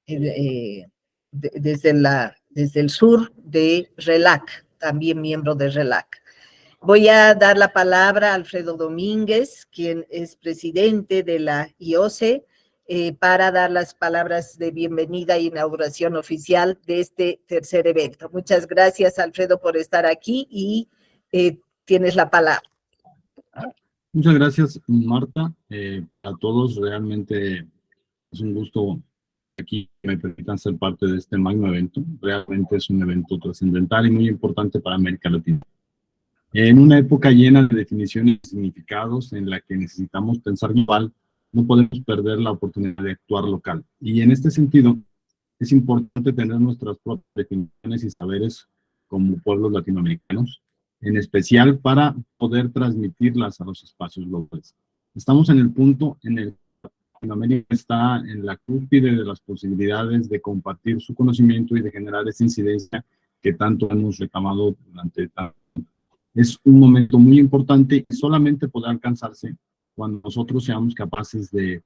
desde el sur de RELAC, también miembro de RELAC. Voy a dar la palabra a Alfredo Domínguez, quien es presidente de la IOCE, para dar las palabras de bienvenida e inauguración oficial de este tercer evento. Muchas gracias, Alfredo, por estar aquí y tienes la palabra. Muchas gracias, Marta. A todos, realmente es un gusto aquí que me permitan ser parte de este magno evento. Realmente es un evento trascendental y muy importante para América Latina. En una época llena de definiciones y significados en la que necesitamos pensar global, no podemos perder la oportunidad de actuar local. Y en este sentido, es importante tener nuestras propias definiciones y saberes como pueblos latinoamericanos, en especial para poder transmitirlas a los espacios globales. Estamos en el punto en el que Latinoamérica está en la cúspide de las posibilidades de compartir su conocimiento y de generar esa incidencia que tanto hemos reclamado durante tanto tiempo. Es un momento muy importante y solamente podrá alcanzarse cuando nosotros seamos capaces de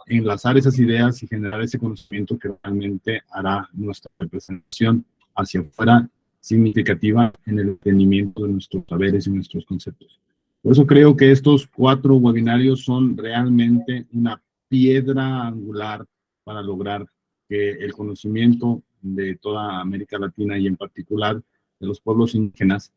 enlazar esas ideas y generar ese conocimiento que realmente hará nuestra representación hacia afuera significativa en el entendimiento de nuestros saberes y nuestros conceptos. Por eso creo que estos 4 webinarios son realmente una piedra angular para lograr que el conocimiento de toda América Latina y en particular de los pueblos indígenas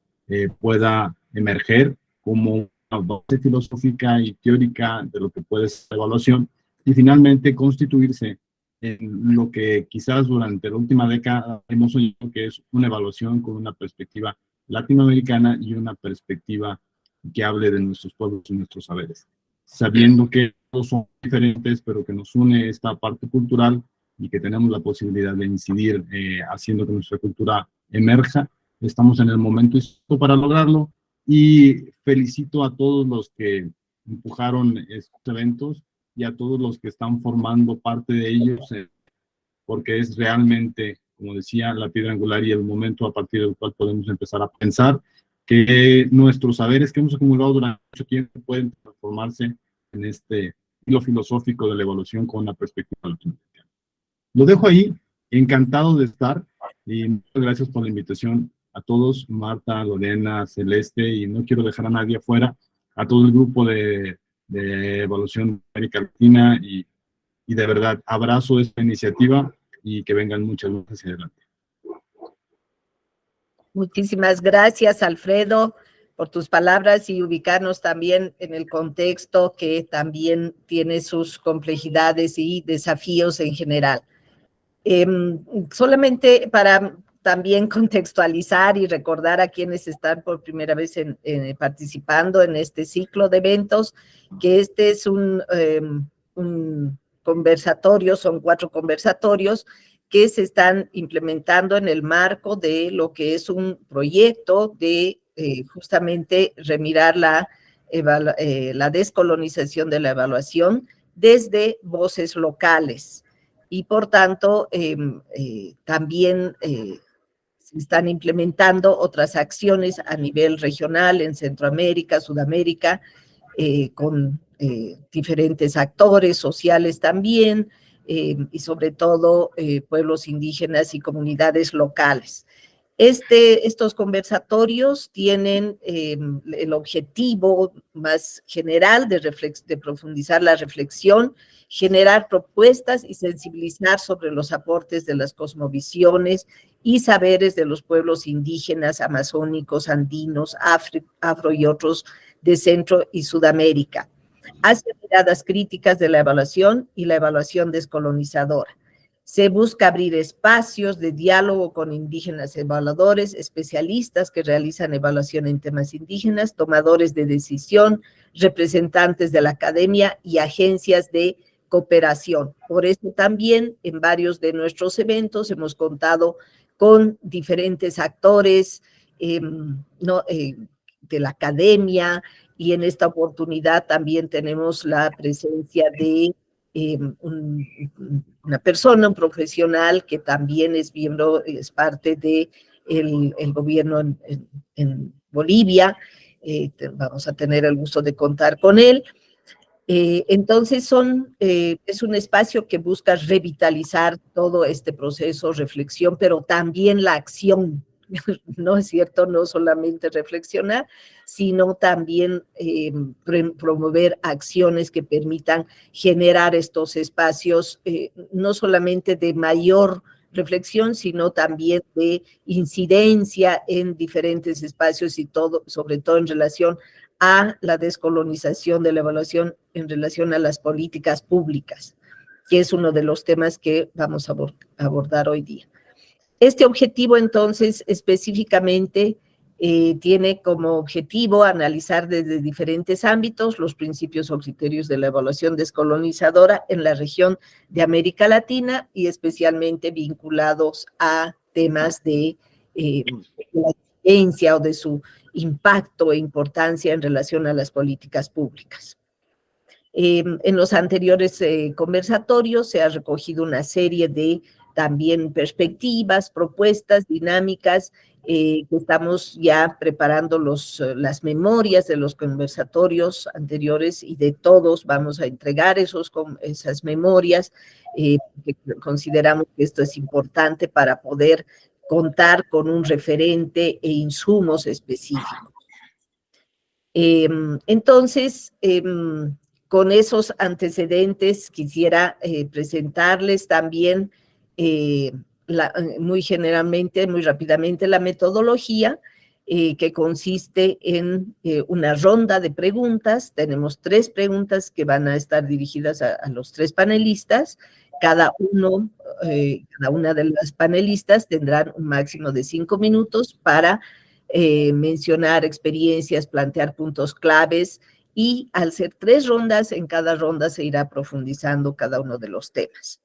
pueda emerger como una base filosófica y teórica de lo que puede ser la evaluación y finalmente constituirse en lo que quizás durante la última década hemos oído que es una evaluación con una perspectiva latinoamericana y una perspectiva que hable de nuestros pueblos y nuestros saberes, sabiendo que todos son diferentes, pero que nos une esta parte cultural y que tenemos la posibilidad de incidir haciendo que nuestra cultura emerja. Estamos en el momento histórico para lograrlo y felicito a todos los que empujaron estos eventos y a todos los que están formando parte de ellos, porque es realmente, como decía, la piedra angular y el momento a partir del cual podemos empezar a pensar que nuestros saberes que hemos acumulado durante mucho tiempo pueden transformarse en este hilo filosófico de la evolución con una perspectiva latinoamericana. Lo dejo ahí, encantado de estar y muchas gracias por la invitación a todos, Marta, Lorena, Celeste, y no quiero dejar a nadie afuera, a todo el grupo de Evaluación de América Latina y de verdad abrazo esta iniciativa y que vengan muchas luces hacia adelante. Muchísimas gracias, Alfredo, por tus palabras y ubicarnos también en el contexto que también tiene sus complejidades y desafíos en general. Solamente para también contextualizar y recordar a quienes están por primera vez participando en este ciclo de eventos, que este es un conversatorio, son 4 conversatorios que se están implementando en el marco de lo que es un proyecto de justamente remirar la descolonización de la evaluación desde voces locales. Y por tanto, también se están implementando otras acciones a nivel regional en Centroamérica, Sudamérica, con diferentes actores sociales también, y sobre todo pueblos indígenas y comunidades locales. Estos conversatorios tienen el objetivo más general de profundizar la reflexión, generar propuestas y sensibilizar sobre los aportes de las cosmovisiones y saberes de los pueblos indígenas, amazónicos, andinos, afro y otros de Centro y Sudamérica, hacia miradas críticas de la evaluación y la evaluación descolonizadora. Se busca abrir espacios de diálogo con indígenas evaluadores, especialistas que realizan evaluación en temas indígenas, tomadores de decisión, representantes de la academia y agencias de cooperación. Por eso también en varios de nuestros eventos hemos contado con diferentes actores de la academia, y en esta oportunidad también tenemos la presencia de una persona, un profesional que también es miembro, es parte del gobierno en Bolivia. Vamos a tener el gusto de contar con él. Entonces es un espacio que busca revitalizar todo este proceso, reflexión, pero también la acción, ¿no es cierto? No solamente reflexionar, sino también promover acciones que permitan generar estos espacios, no solamente de mayor reflexión, sino también de incidencia en diferentes espacios y todo, sobre todo en relación a la descolonización de la evaluación en relación a las políticas públicas, que es uno de los temas que vamos a abordar hoy día. Este objetivo, entonces, específicamente tiene como objetivo analizar desde diferentes ámbitos los principios o criterios de la evaluación descolonizadora en la región de América Latina y especialmente vinculados a temas de la incidencia o de su impacto e importancia en relación a las políticas públicas. En los anteriores conversatorios se ha recogido una serie de también perspectivas, propuestas, dinámicas, que estamos ya preparando las memorias de los conversatorios anteriores y de todos vamos a entregar esas memorias, que consideramos que esto es importante para poder contar con un referente e insumos específicos. Entonces, con esos antecedentes quisiera presentarles también muy generalmente, muy rápidamente, la metodología que consiste en una ronda de preguntas. Tenemos 3 preguntas que van a estar dirigidas a los 3 panelistas. Cada una de las panelistas tendrán un máximo de 5 minutos para mencionar experiencias, plantear puntos claves y al ser 3 rondas, en cada ronda se irá profundizando cada uno de los temas.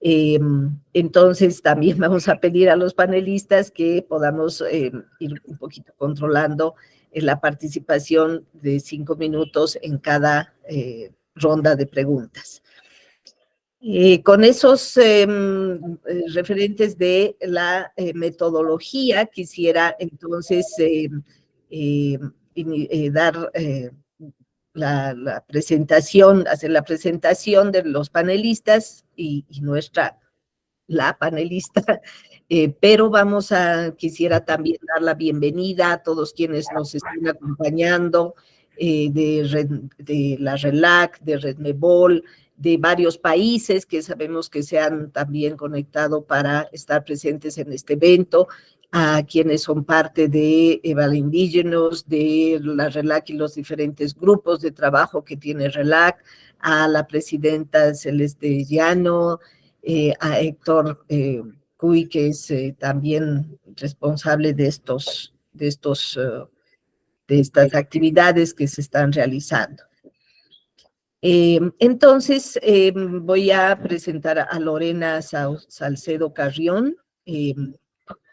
Entonces también vamos a pedir a los panelistas que podamos ir un poquito controlando la participación de 5 minutos en cada ronda de preguntas. Con esos referentes de la metodología, quisiera entonces dar la presentación, hacer la presentación de los panelistas y la panelista, pero quisiera también dar la bienvenida a todos quienes nos están acompañando de la RELAC, de REDMEBOL, de varios países que sabemos que se han también conectado para estar presentes en este evento, a quienes son parte de Vale Indígenas, de la RELAC y los diferentes grupos de trabajo que tiene RELAC, a la presidenta Celeste Llano, a Héctor Cuy, que es también responsable de estas actividades que se están realizando. Entonces, voy a presentar a Lorena Salcedo Carrión.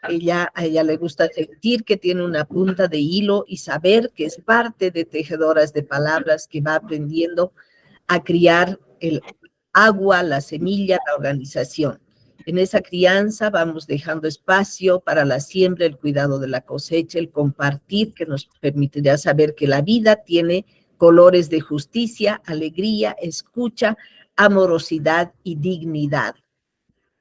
A ella le gusta sentir que tiene una punta de hilo y saber que es parte de tejedoras de palabras que va aprendiendo a criar el agua, la semilla, la organización. En esa crianza vamos dejando espacio para la siembra, el cuidado de la cosecha, el compartir, que nos permitirá saber que la vida tiene colores de justicia, alegría, escucha, amorosidad y dignidad.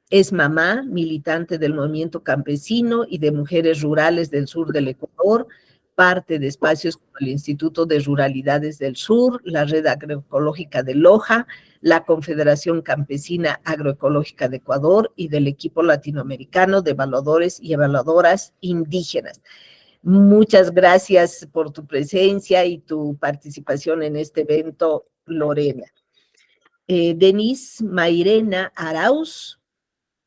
Es mamá, militante del movimiento campesino y de mujeres rurales del sur del Ecuador, parte de espacios como el Instituto de Ruralidades del Sur, la Red Agroecológica de Loja, la Confederación Campesina Agroecológica de Ecuador y del equipo latinoamericano de evaluadores y evaluadoras indígenas. Muchas gracias por tu presencia y tu participación en este evento, Lorena. Denise Mairena Arauz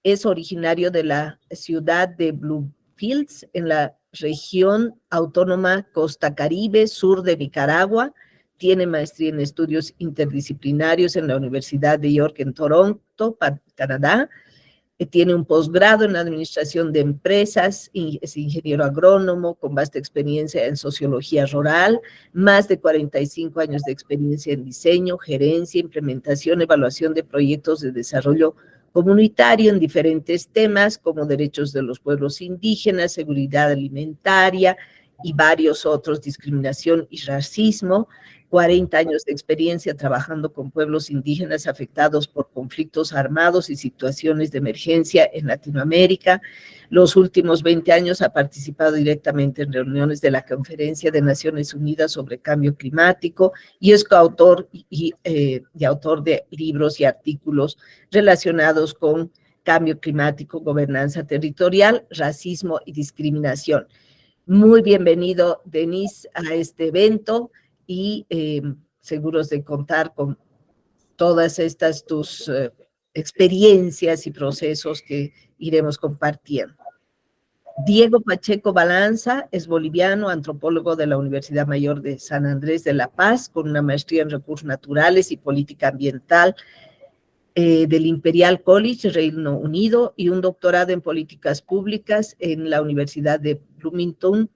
es originario de la ciudad de Bluefields, en la región autónoma Costa Caribe, sur de Nicaragua. Tiene maestría en estudios interdisciplinarios en la Universidad de York en Toronto, Canadá. Tiene un posgrado en administración de empresas y es ingeniero agrónomo con vasta experiencia en sociología rural, más de 45 años de experiencia en diseño, gerencia, implementación, evaluación de proyectos de desarrollo comunitario en diferentes temas como derechos de los pueblos indígenas, seguridad alimentaria y varios otros, discriminación y racismo. 40 años de experiencia trabajando con pueblos indígenas afectados por conflictos armados y situaciones de emergencia en Latinoamérica. Los últimos 20 años ha participado directamente en reuniones de la Conferencia de Naciones Unidas sobre Cambio Climático y es coautor y autor de libros y artículos relacionados con cambio climático, gobernanza territorial, racismo y discriminación. Muy bienvenido, Denise, a este evento y seguros de contar con todas estas tus experiencias y procesos que iremos compartiendo. Diego Pacheco Balanza es boliviano, antropólogo de la Universidad Mayor de San Andrés de La Paz, con una maestría en recursos naturales y política ambiental del Imperial College, Reino Unido, y un doctorado en políticas públicas en la Universidad de Bloomington,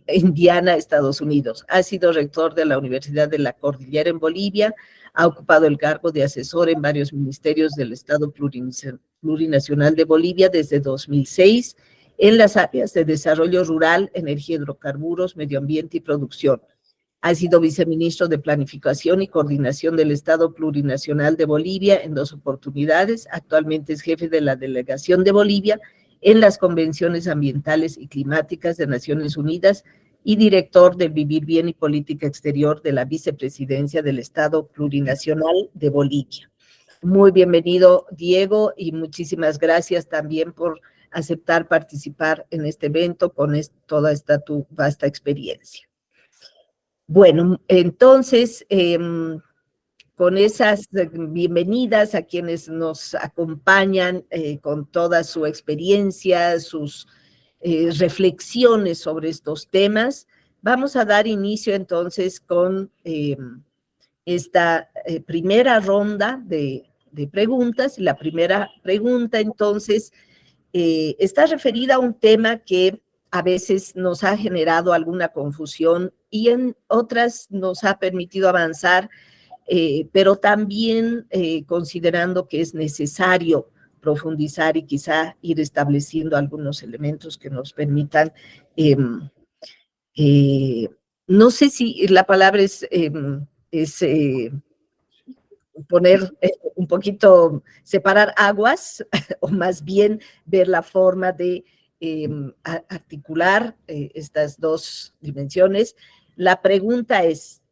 Indiana, Estados Unidos. Ha sido rector de la Universidad de la Cordillera en Bolivia, ha ocupado el cargo de asesor en varios ministerios del Estado Plurinacional de Bolivia desde 2006 en las áreas de desarrollo rural, energía, hidrocarburos, medio ambiente y producción. Ha sido viceministro de Planificación y Coordinación del Estado Plurinacional de Bolivia en 2 oportunidades. Actualmente es jefe de la Delegación de Bolivia en las Convenciones Ambientales y Climáticas de Naciones Unidas y director del Vivir Bien y Política Exterior de la Vicepresidencia del Estado Plurinacional de Bolivia. Muy bienvenido, Diego, y muchísimas gracias también por aceptar participar en este evento con toda esta tu vasta experiencia. Bueno, entonces, con esas bienvenidas a quienes nos acompañan con toda su experiencia, sus reflexiones sobre estos temas, vamos a dar inicio entonces con esta primera ronda de preguntas. La primera pregunta entonces está referida a un tema que a veces nos ha generado alguna confusión y en otras nos ha permitido avanzar, pero también considerando que es necesario profundizar y quizá ir estableciendo algunos elementos que nos permitan, no sé si la palabra es poner un poquito, separar aguas, o más bien ver la forma de articular estas dos dimensiones. La pregunta es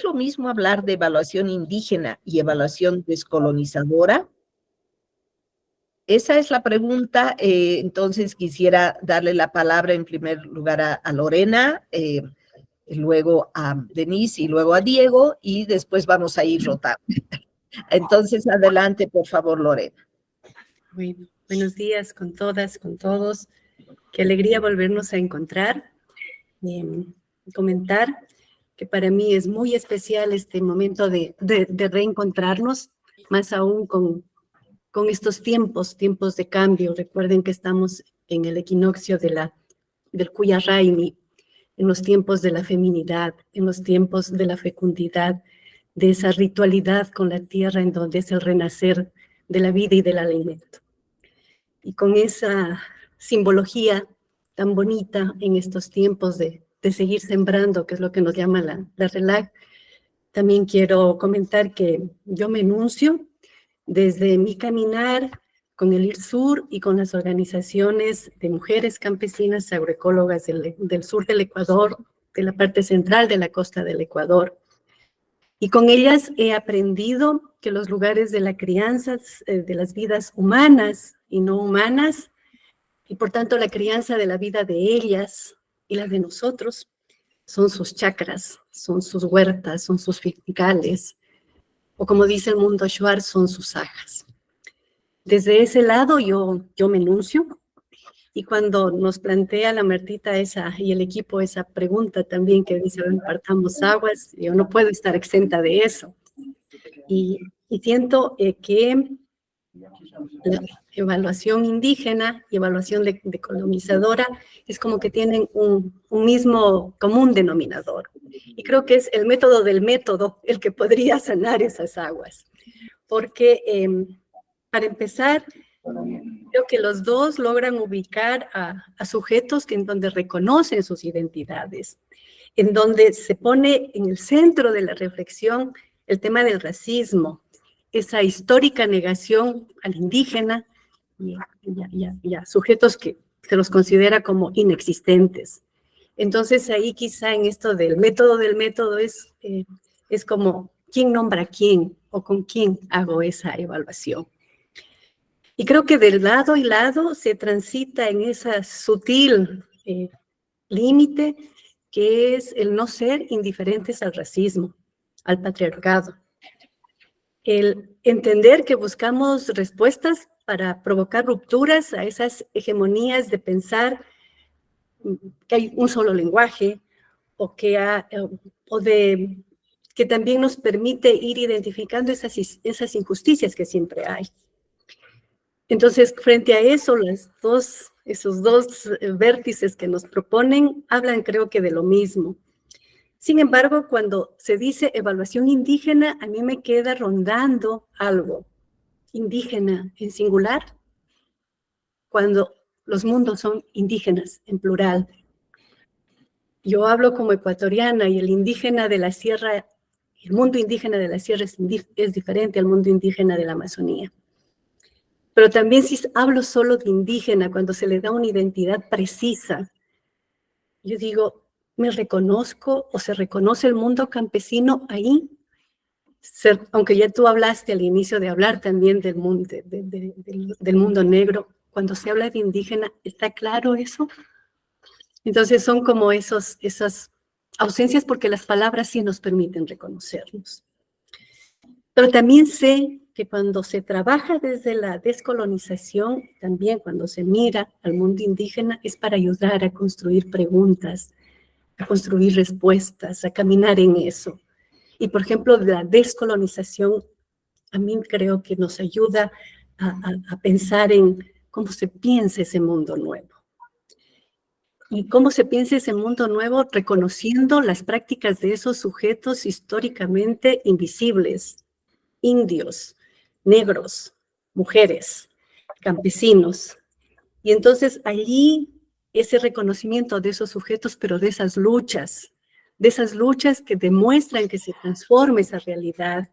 lo mismo hablar de evaluación indígena y evaluación descolonizadora? Esa es la pregunta. Entonces quisiera darle la palabra en primer lugar a Lorena, luego a Denise y luego a Diego, y después vamos a ir rotando. Entonces, adelante, por favor, Lorena. Bueno, buenos días con todas, con todos. Qué alegría volvernos a encontrar. Comentar que para mí es muy especial este momento de reencontrarnos, más aún con estos tiempos de cambio. Recuerden que estamos en el equinoccio del Cuya Raimi, en los tiempos de la feminidad, en los tiempos de la fecundidad, de esa ritualidad con la tierra en donde es el renacer de la vida y del alimento. Y con esa simbología tan bonita en estos tiempos de seguir sembrando, que es lo que nos llama la RELAC, también quiero comentar que yo me enuncio desde mi caminar con el IRSUR y con las organizaciones de mujeres campesinas agroecólogas del sur del Ecuador, de la parte central de la costa del Ecuador. Y con ellas he aprendido que los lugares de la crianza de las vidas humanas y no humanas, y por tanto la crianza de la vida de ellas y la de nosotros, son sus chacras, son sus huertas, son sus fincales, o como dice el mundo Shuar, son sus ajas. Desde ese lado yo me enuncio, y cuando nos plantea la Martita y el equipo esa pregunta también que dice, impartamos aguas, yo no puedo estar exenta de eso. Y siento que la evaluación indígena y evaluación decolonizadora es como que tienen un mismo común denominador. Y creo que es el método del método el que podría sanar esas aguas. Porque para empezar, creo que los dos logran ubicar a sujetos en donde reconocen sus identidades. en donde se pone en el centro de la reflexión el tema del racismo, esa histórica negación al indígena y a sujetos que se los considera como inexistentes. Entonces ahí quizá en esto del método es como quién nombra a quién o con quién hago esa evaluación. Y creo que de lado y lado se transita en esa sutil límite que es el no ser indiferentes al racismo, al patriarcado. El entender que buscamos respuestas para provocar rupturas a esas hegemonías de pensar que hay un solo lenguaje o que también nos permite ir identificando esas injusticias que siempre hay. Entonces, frente a eso, esos dos vértices que nos proponen hablan, creo que, de lo mismo. Sin embargo, cuando se dice evaluación indígena, a mí me queda rondando algo. Indígena en singular, cuando los mundos son indígenas en plural. Yo hablo como ecuatoriana y el indígena de la sierra, el mundo indígena de la sierra es diferente al mundo indígena de la Amazonía. Pero también si hablo solo de indígena, cuando se le da una identidad precisa, yo digo, ¿me reconozco o se reconoce el mundo campesino ahí? Aunque ya tú hablaste al inicio de hablar también del mundo negro, cuando se habla de indígena, ¿está claro eso? Entonces son como esas ausencias porque las palabras sí nos permiten reconocernos. Pero también sé que cuando se trabaja desde la descolonización, también cuando se mira al mundo indígena, es para ayudar a construir preguntas, a construir respuestas, a caminar en eso. Y, por ejemplo, la descolonización a mí creo que nos ayuda a pensar en cómo se piensa ese mundo nuevo. Y cómo se piensa ese mundo nuevo reconociendo las prácticas de esos sujetos históricamente invisibles, indios, negros, mujeres, campesinos. Y entonces allí ese reconocimiento de esos sujetos, pero de esas luchas que demuestran que se transforma esa realidad.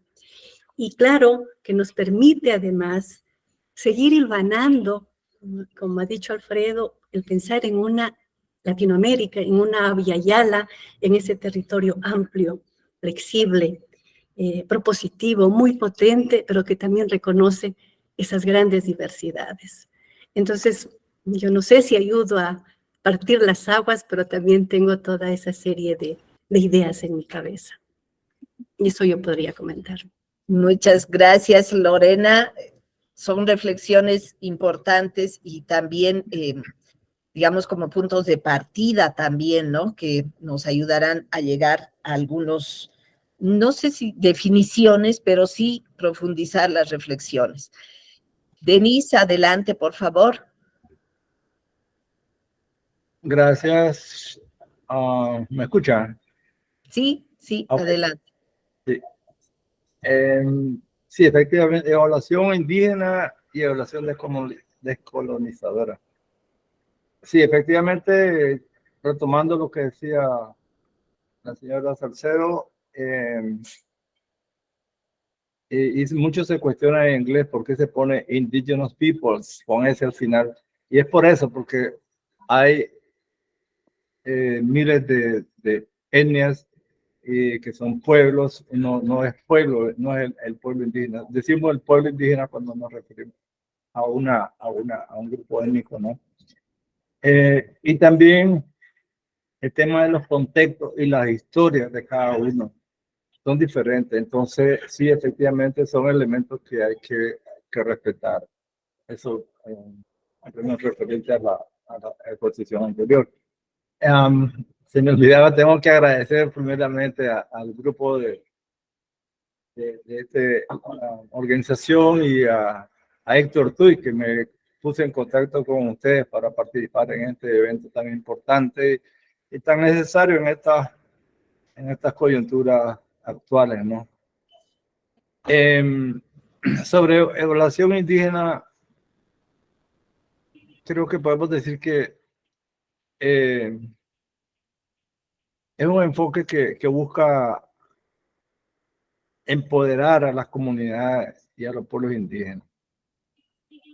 Y claro, que nos permite además seguir hilvanando, como ha dicho Alfredo, el pensar en una Latinoamérica, en una Abya Yala, en ese territorio amplio, flexible, propositivo, muy potente, pero que también reconoce esas grandes diversidades. Entonces, yo no sé si ayudo a partir las aguas, pero también tengo toda esa serie de ideas en mi cabeza. Y eso yo podría comentar. Muchas gracias, Lorena. Son reflexiones importantes y también, digamos, como puntos de partida también, ¿no? Que nos ayudarán a llegar a algunos, no sé si definiciones, pero sí profundizar las reflexiones. Denise, adelante, por favor. Gracias. ¿Me escuchan? Sí, sí, Okay. adelante. Sí. Sí, efectivamente, evaluación indígena y evaluación descolonizadora. Sí, efectivamente, retomando lo que decía la señora Salcedo, y muchos se cuestionan en inglés por qué se pone indigenous peoples, pon ese al final. Y es por eso, porque hay miles de etnias que son pueblos, no es pueblo, no es el pueblo indígena. Decimos el pueblo indígena cuando nos referimos a un grupo étnico, ¿no? Y también el tema de los contextos y las historias de cada uno son diferentes. Entonces, sí, efectivamente son elementos que hay que respetar. Eso es referente a la exposición anterior. Se me olvidaba, tengo que agradecer primeramente al grupo de esta organización y a Héctor Tuy, que me puse en contacto con ustedes para participar en este evento tan importante y tan necesario en estas coyunturas actuales, ¿no? Sobre evaluación indígena, creo que podemos decir que Es un enfoque que busca empoderar a las comunidades y a los pueblos indígenas.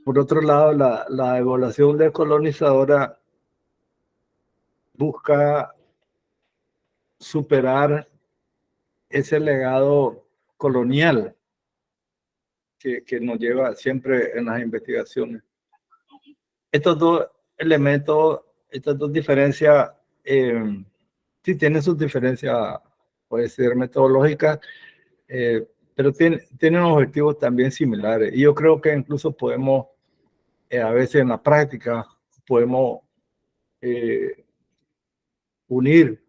Por otro lado, la evaluación descolonizadora busca superar ese legado colonial que nos lleva siempre en las investigaciones. Estos dos elementos, estas dos diferencias, sí tienen sus diferencias, puede ser metodológicas, pero tienen objetivos también similares. Y yo creo que incluso podemos, a veces en la práctica, podemos unir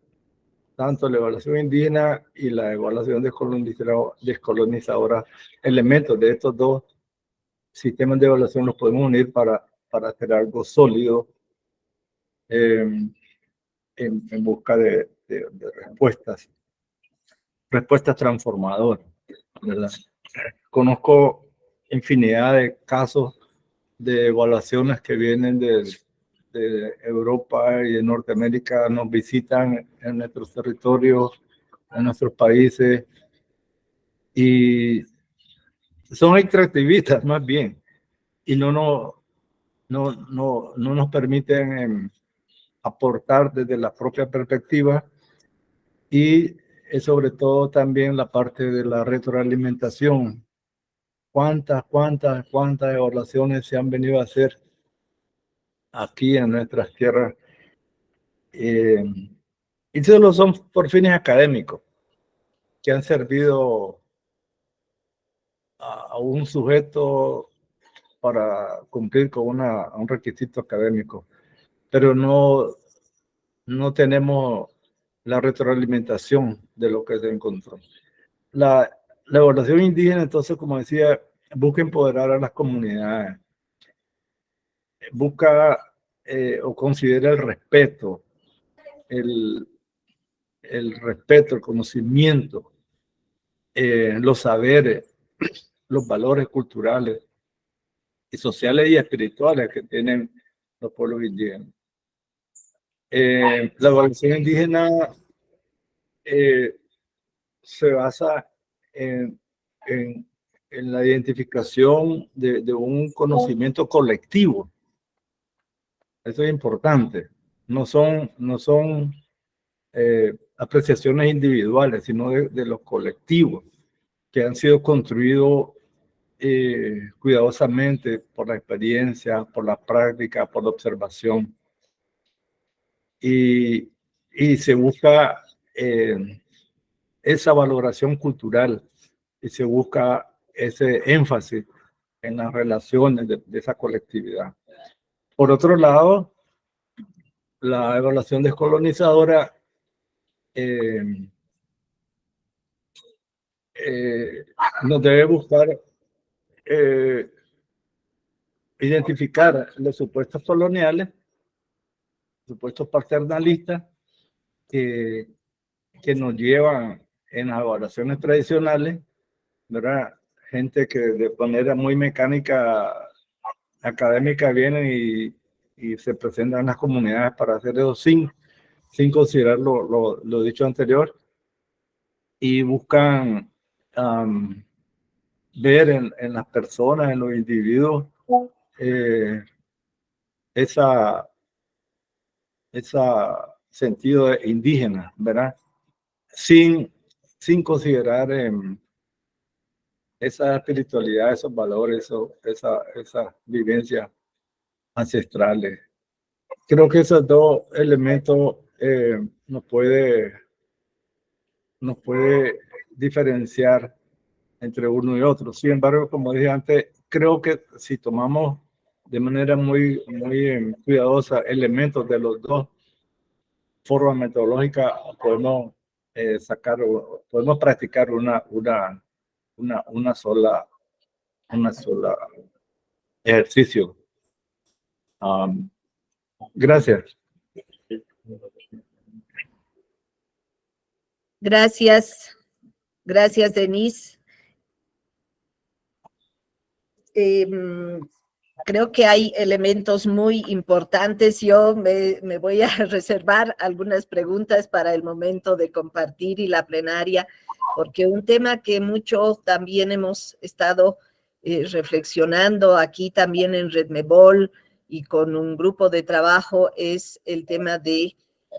tanto la evaluación indígena y la evaluación descolonizadora, elementos de estos dos sistemas de evaluación los podemos unir para hacer algo sólido en busca de respuestas transformadoras, ¿verdad? Conozco infinidad de casos de evaluaciones que vienen de Europa y de Norteamérica, nos visitan en nuestros territorios, en nuestros países, y son extractivistas más bien, y no nos permiten aportar desde la propia perspectiva, y sobre todo también la parte de la retroalimentación. ¿Cuántas evaluaciones se han venido a hacer aquí en nuestras tierras? Y solo son por fines académicos, que han servido a un sujeto para cumplir con un requisito académico, pero no tenemos la retroalimentación de lo que se encontró. La evaluación indígena, entonces, como decía, busca empoderar a las comunidades, busca o considera el respeto, el respeto, el conocimiento, los saberes, los valores culturales y sociales y espirituales que tienen los pueblos indígenas. La evaluación indígena se basa en la identificación de un conocimiento colectivo. Eso es importante. No son apreciaciones individuales, sino de los colectivos que han sido construidos cuidadosamente por la experiencia, por la práctica, por la observación. Y se busca esa valoración cultural y se busca ese énfasis en las relaciones de esa colectividad. Por otro lado, la evaluación descolonizadora nos debe buscar identificar los supuestos coloniales, supuestos paternalistas que nos llevan en las evaluaciones tradicionales, ¿verdad? Gente que de manera muy mecánica, académica, vienen y se presentan en las comunidades para hacer eso sin considerar lo dicho anterior, y buscan ver en las personas, en los individuos, esa sentido de indígena, ¿verdad? Sin considerar esa espiritualidad, esos valores, esa vivencia ancestrales. Creo que esos dos elementos nos puede diferenciar entre uno y otro. Sin embargo, como dije antes, creo que si tomamos de manera muy cuidadosa elementos de los dos formas metodológicas, podemos podemos practicar una sola ejercicio. Gracias. Gracias, Denise. creo que hay elementos muy importantes. Yo me voy a reservar algunas preguntas para el momento de compartir y la plenaria, porque un tema que mucho también hemos estado reflexionando aquí también en Redmebol y con un grupo de trabajo es el tema de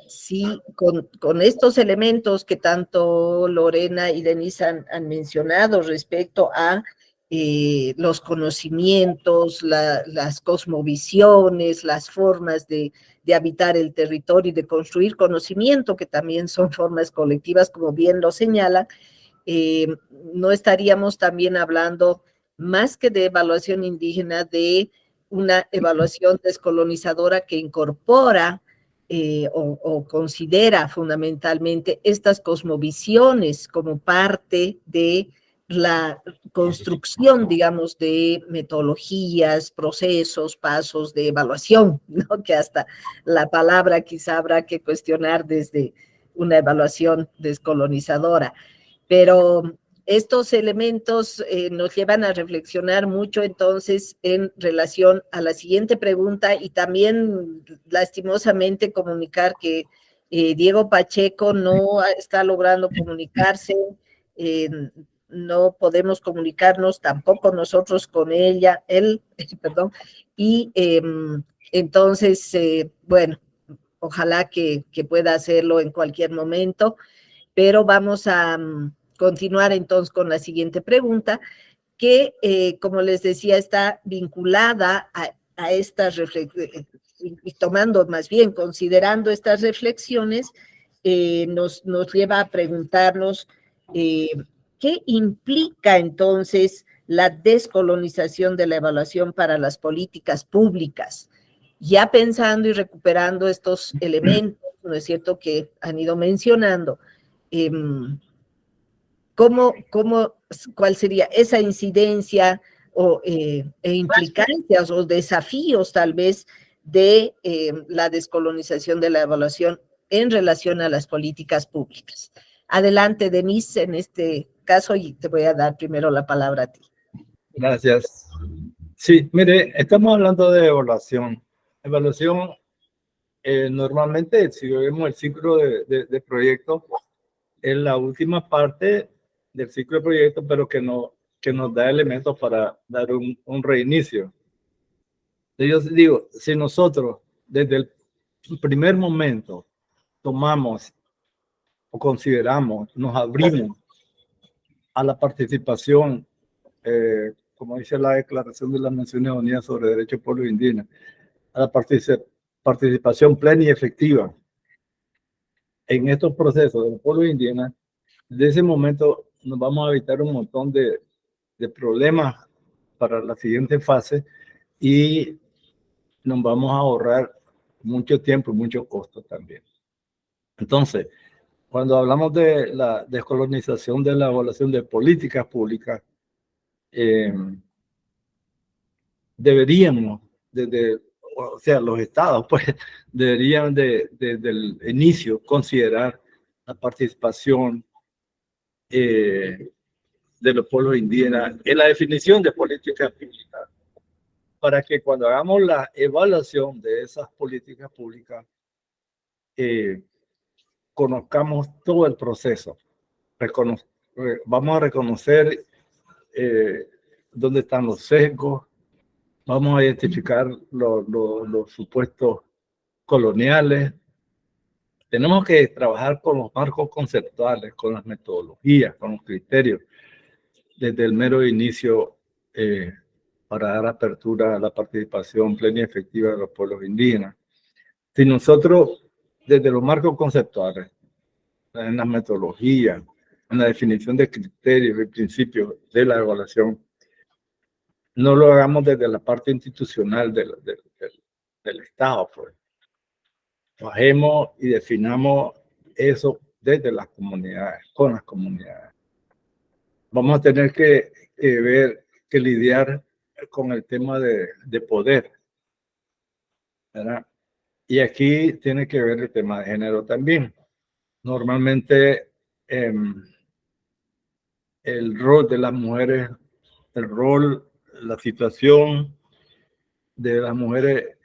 si con estos elementos que tanto Lorena y Denise han mencionado respecto a los conocimientos, las cosmovisiones, las formas de habitar el territorio y de construir conocimiento, que también son formas colectivas, como bien lo señala, no estaríamos también hablando más que de evaluación indígena, de una evaluación descolonizadora que incorpora o considera fundamentalmente estas cosmovisiones como parte de la construcción, digamos, de metodologías, procesos, pasos de evaluación, ¿no? Que hasta la palabra quizá habrá que cuestionar desde una evaluación descolonizadora. Pero estos elementos nos llevan a reflexionar mucho entonces en relación a la siguiente pregunta y también lastimosamente comunicar que Diego Pacheco no está logrando comunicarse, no podemos comunicarnos tampoco nosotros con él, perdón, y entonces, bueno, ojalá que pueda hacerlo en cualquier momento, pero vamos a continuar entonces con la siguiente pregunta, que, como les decía, está vinculada a estas reflexiones, y tomando más bien, considerando estas reflexiones, nos lleva a preguntarnos qué implica entonces la descolonización de la evaluación para las políticas públicas. Ya pensando y recuperando estos elementos, ¿no es cierto?, que han ido mencionando, ¿cuál sería esa incidencia e implicancias o desafíos tal vez de la descolonización de la evaluación en relación a las políticas públicas? Adelante, Denise, en este caso, y te voy a dar primero la palabra a ti. Gracias. Sí, mire, estamos hablando de evaluación. Evaluación, normalmente, si vemos el ciclo de proyecto, es la última parte del ciclo de proyecto, pero que nos da elementos para dar un reinicio. Yo digo, si nosotros desde el primer momento tomamos o consideramos, nos abrimos a la participación, como dice la Declaración de las Naciones Unidas sobre Derechos del Pueblo Indígena, a la participación plena y efectiva en estos procesos del pueblo indígena, de ese momento nos vamos a evitar un montón de problemas para la siguiente fase y nos vamos a ahorrar mucho tiempo y mucho costo también. Entonces, cuando hablamos de la descolonización de la evaluación de políticas públicas, deberíamos, o sea, los estados, pues, deberían desde el inicio considerar la participación de los pueblos indígenas en la definición de políticas públicas, para que cuando hagamos la evaluación de esas políticas públicas, conozcamos todo el proceso. Vamos a reconocer dónde están los sesgos, vamos a identificar los supuestos coloniales. Tenemos que trabajar con los marcos conceptuales, con las metodologías, con los criterios, desde el mero inicio, para dar apertura a la participación plena y efectiva de los pueblos indígenas. Si nosotros, desde los marcos conceptuales, en las metodologías, en la definición de criterios y principios de la evaluación, no lo hagamos desde la parte institucional del Estado, pues. Bajemos y definamos eso desde las comunidades, con las comunidades. Vamos a tener que lidiar con el tema de poder, ¿verdad? Y aquí tiene que ver el tema de género también. Normalmente, el rol de las mujeres, la situación de las mujeres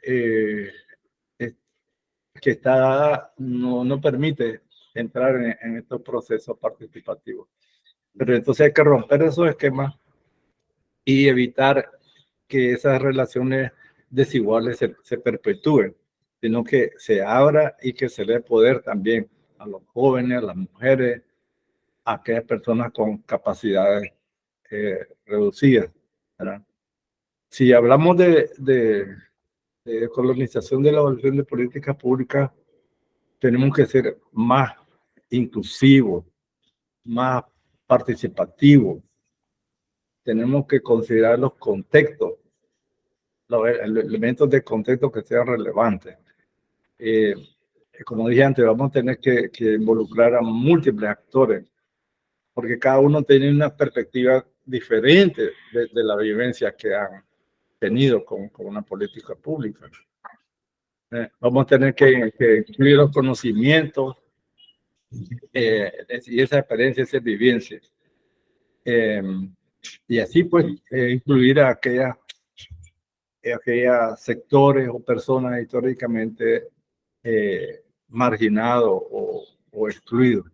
que está dada no permite entrar en estos procesos participativos. Pero entonces hay que romper esos esquemas y evitar que esas relaciones desiguales se perpetúen, sino que se abra y que se dé poder también a los jóvenes, a las mujeres, a aquellas personas con capacidades reducidas, ¿verdad? Si hablamos de colonización de la evaluación de políticas públicas, tenemos que ser más inclusivos, más participativos. Tenemos que considerar los contextos, los elementos de contexto que sean relevantes. Como dije antes, vamos a tener que involucrar a múltiples actores, porque cada uno tiene una perspectiva diferente de la vivencia que han tenido con una política pública. Vamos a tener que incluir los conocimientos y esa experiencia, esa vivencia. Y así pues incluir a aquellos sectores o personas históricamente marginados o excluidos.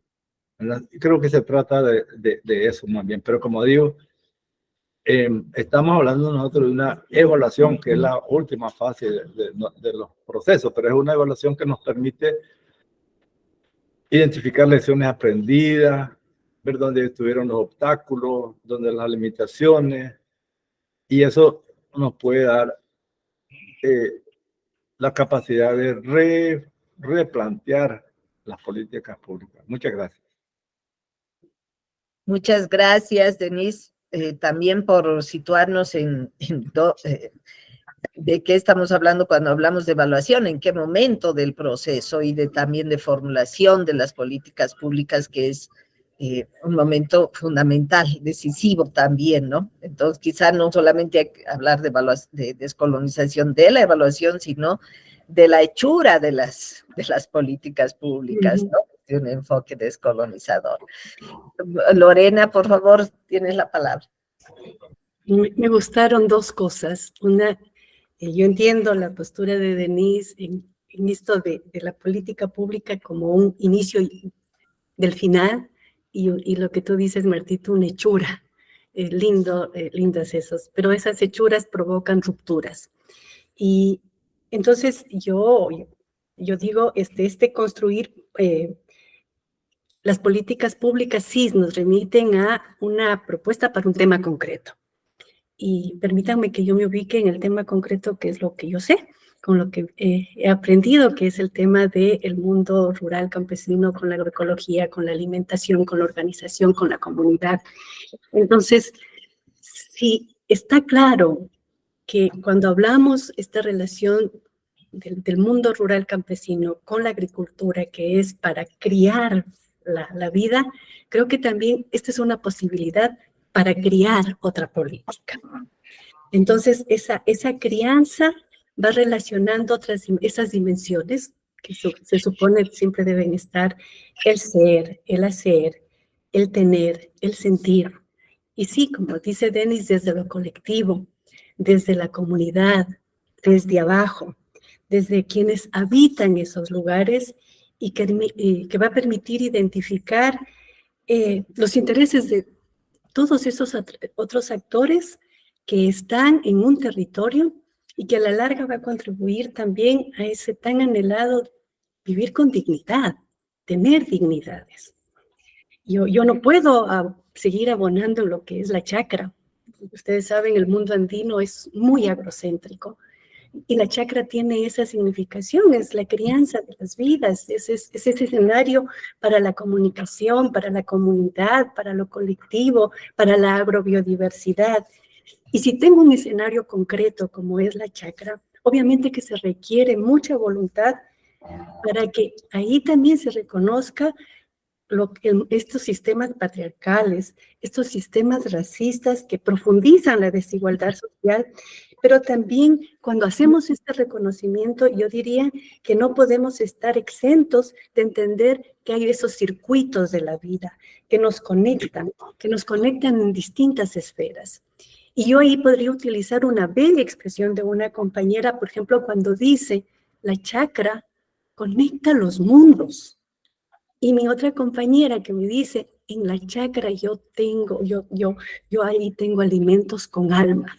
Creo que se trata de eso más bien, pero como digo, estamos hablando nosotros de una evaluación que es la última fase de los procesos, pero es una evaluación que nos permite identificar lecciones aprendidas, ver dónde estuvieron los obstáculos, dónde las limitaciones, y eso nos puede dar la capacidad de replantear las políticas públicas. Muchas gracias. Muchas gracias, Denise, también por situarnos de qué estamos hablando cuando hablamos de evaluación, en qué momento del proceso y también de formulación de las políticas públicas, que es un momento fundamental, decisivo también, ¿no? Entonces, quizá no solamente hay que hablar de descolonización de la evaluación, sino de la hechura de las políticas públicas, ¿no? De un enfoque descolonizador. Lorena, por favor, tienes la palabra. Me gustaron dos cosas. Una, yo entiendo la postura de Denise en esto de la política pública como un inicio del final, y lo que tú dices, Martito, una hechura. Lindas esos, pero esas hechuras provocan rupturas. Y entonces yo digo, construir las políticas públicas sí nos remiten a una propuesta para un tema concreto. Y permítanme que yo me ubique en el tema concreto, que es lo que yo sé, con lo que he aprendido, que es el tema del mundo rural campesino, con la agroecología, con la alimentación, con la organización, con la comunidad. Entonces, sí, está claro que cuando hablamos esta relación del mundo rural campesino con la agricultura, que es para criar la vida, creo que también esta es una posibilidad para criar otra política. Entonces, esa crianza va relacionando esas dimensiones que se supone siempre deben estar: el ser, el hacer, el tener, el sentir. Y sí, como dice Denise, desde lo colectivo, desde la comunidad, desde abajo, desde quienes habitan esos lugares, y que va a permitir identificar los intereses de todos esos otros actores que están en un territorio y que a la larga va a contribuir también a ese tan anhelado vivir con dignidad, tener dignidades. Yo no puedo seguir abonando lo que es la chacra. Ustedes saben, el mundo andino es muy agrocéntrico, y la chacra tiene esa significación, es la crianza de las vidas, es ese escenario para la comunicación, para la comunidad, para lo colectivo, para la agrobiodiversidad. Y si tengo un escenario concreto como es la chacra, obviamente que se requiere mucha voluntad para que ahí también se reconozca estos sistemas patriarcales, estos sistemas racistas que profundizan la desigualdad social, pero también cuando hacemos este reconocimiento, yo diría que no podemos estar exentos de entender que hay esos circuitos de la vida que nos conectan en distintas esferas. Y yo ahí podría utilizar una bella expresión de una compañera, por ejemplo, cuando dice, la chakra conecta los mundos. Y mi otra compañera que me dice, en la chakra yo ahí tengo alimentos con alma.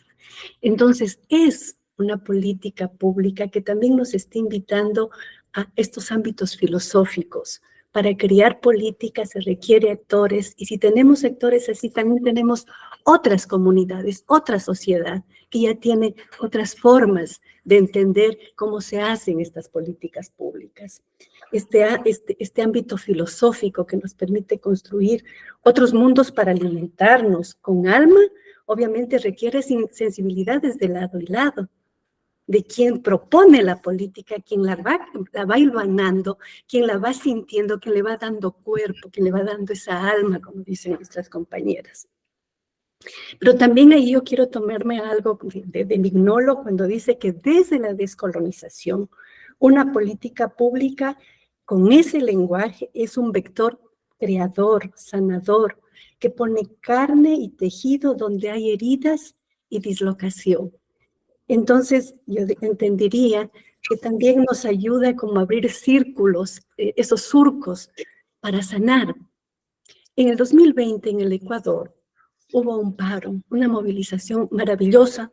Entonces, es una política pública que también nos está invitando a estos ámbitos filosóficos. Para crear políticas se requiere actores, y si tenemos actores así, también tenemos otras comunidades, otra sociedad, que ya tiene otras formas de entender cómo se hacen estas políticas públicas. Este ámbito filosófico que nos permite construir otros mundos para alimentarnos con alma, obviamente requiere sensibilidad desde lado y lado, de quien propone la política, quien la va hilvanando, quien la va sintiendo, quien le va dando cuerpo, quien le va dando esa alma, como dicen nuestras compañeras. Pero también ahí yo quiero tomarme algo de Mignolo cuando dice que desde la descolonización, una política pública con ese lenguaje es un vector creador, sanador, que pone carne y tejido donde hay heridas y dislocación. Entonces, yo entendería que también nos ayuda como a abrir círculos, esos surcos, para sanar. En el 2020, en el Ecuador, hubo un paro, una movilización maravillosa,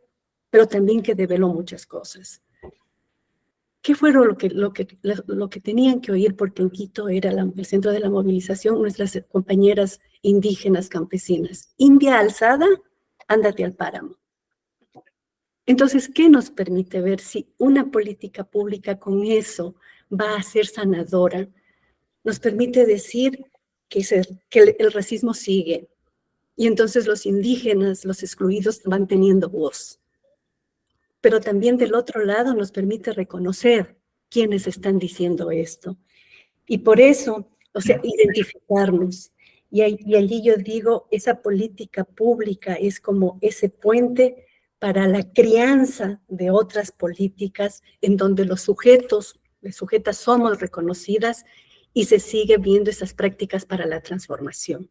pero también que develó muchas cosas. ¿Qué fue lo que tenían que oír? Porque en Quito era el centro de la movilización, nuestras compañeras indígenas campesinas. India alzada, ándate al páramo. Entonces, ¿qué nos permite ver si una política pública con eso va a ser sanadora? Nos permite decir que el racismo sigue, y entonces los indígenas, los excluidos, van teniendo voz. Pero también del otro lado nos permite reconocer quiénes están diciendo esto. Y por eso, o sea, identificarnos. Y allí yo digo, esa política pública es como ese puente para la crianza de otras políticas en donde los sujetos, las sujetas somos reconocidas y se sigue viendo esas prácticas para la transformación.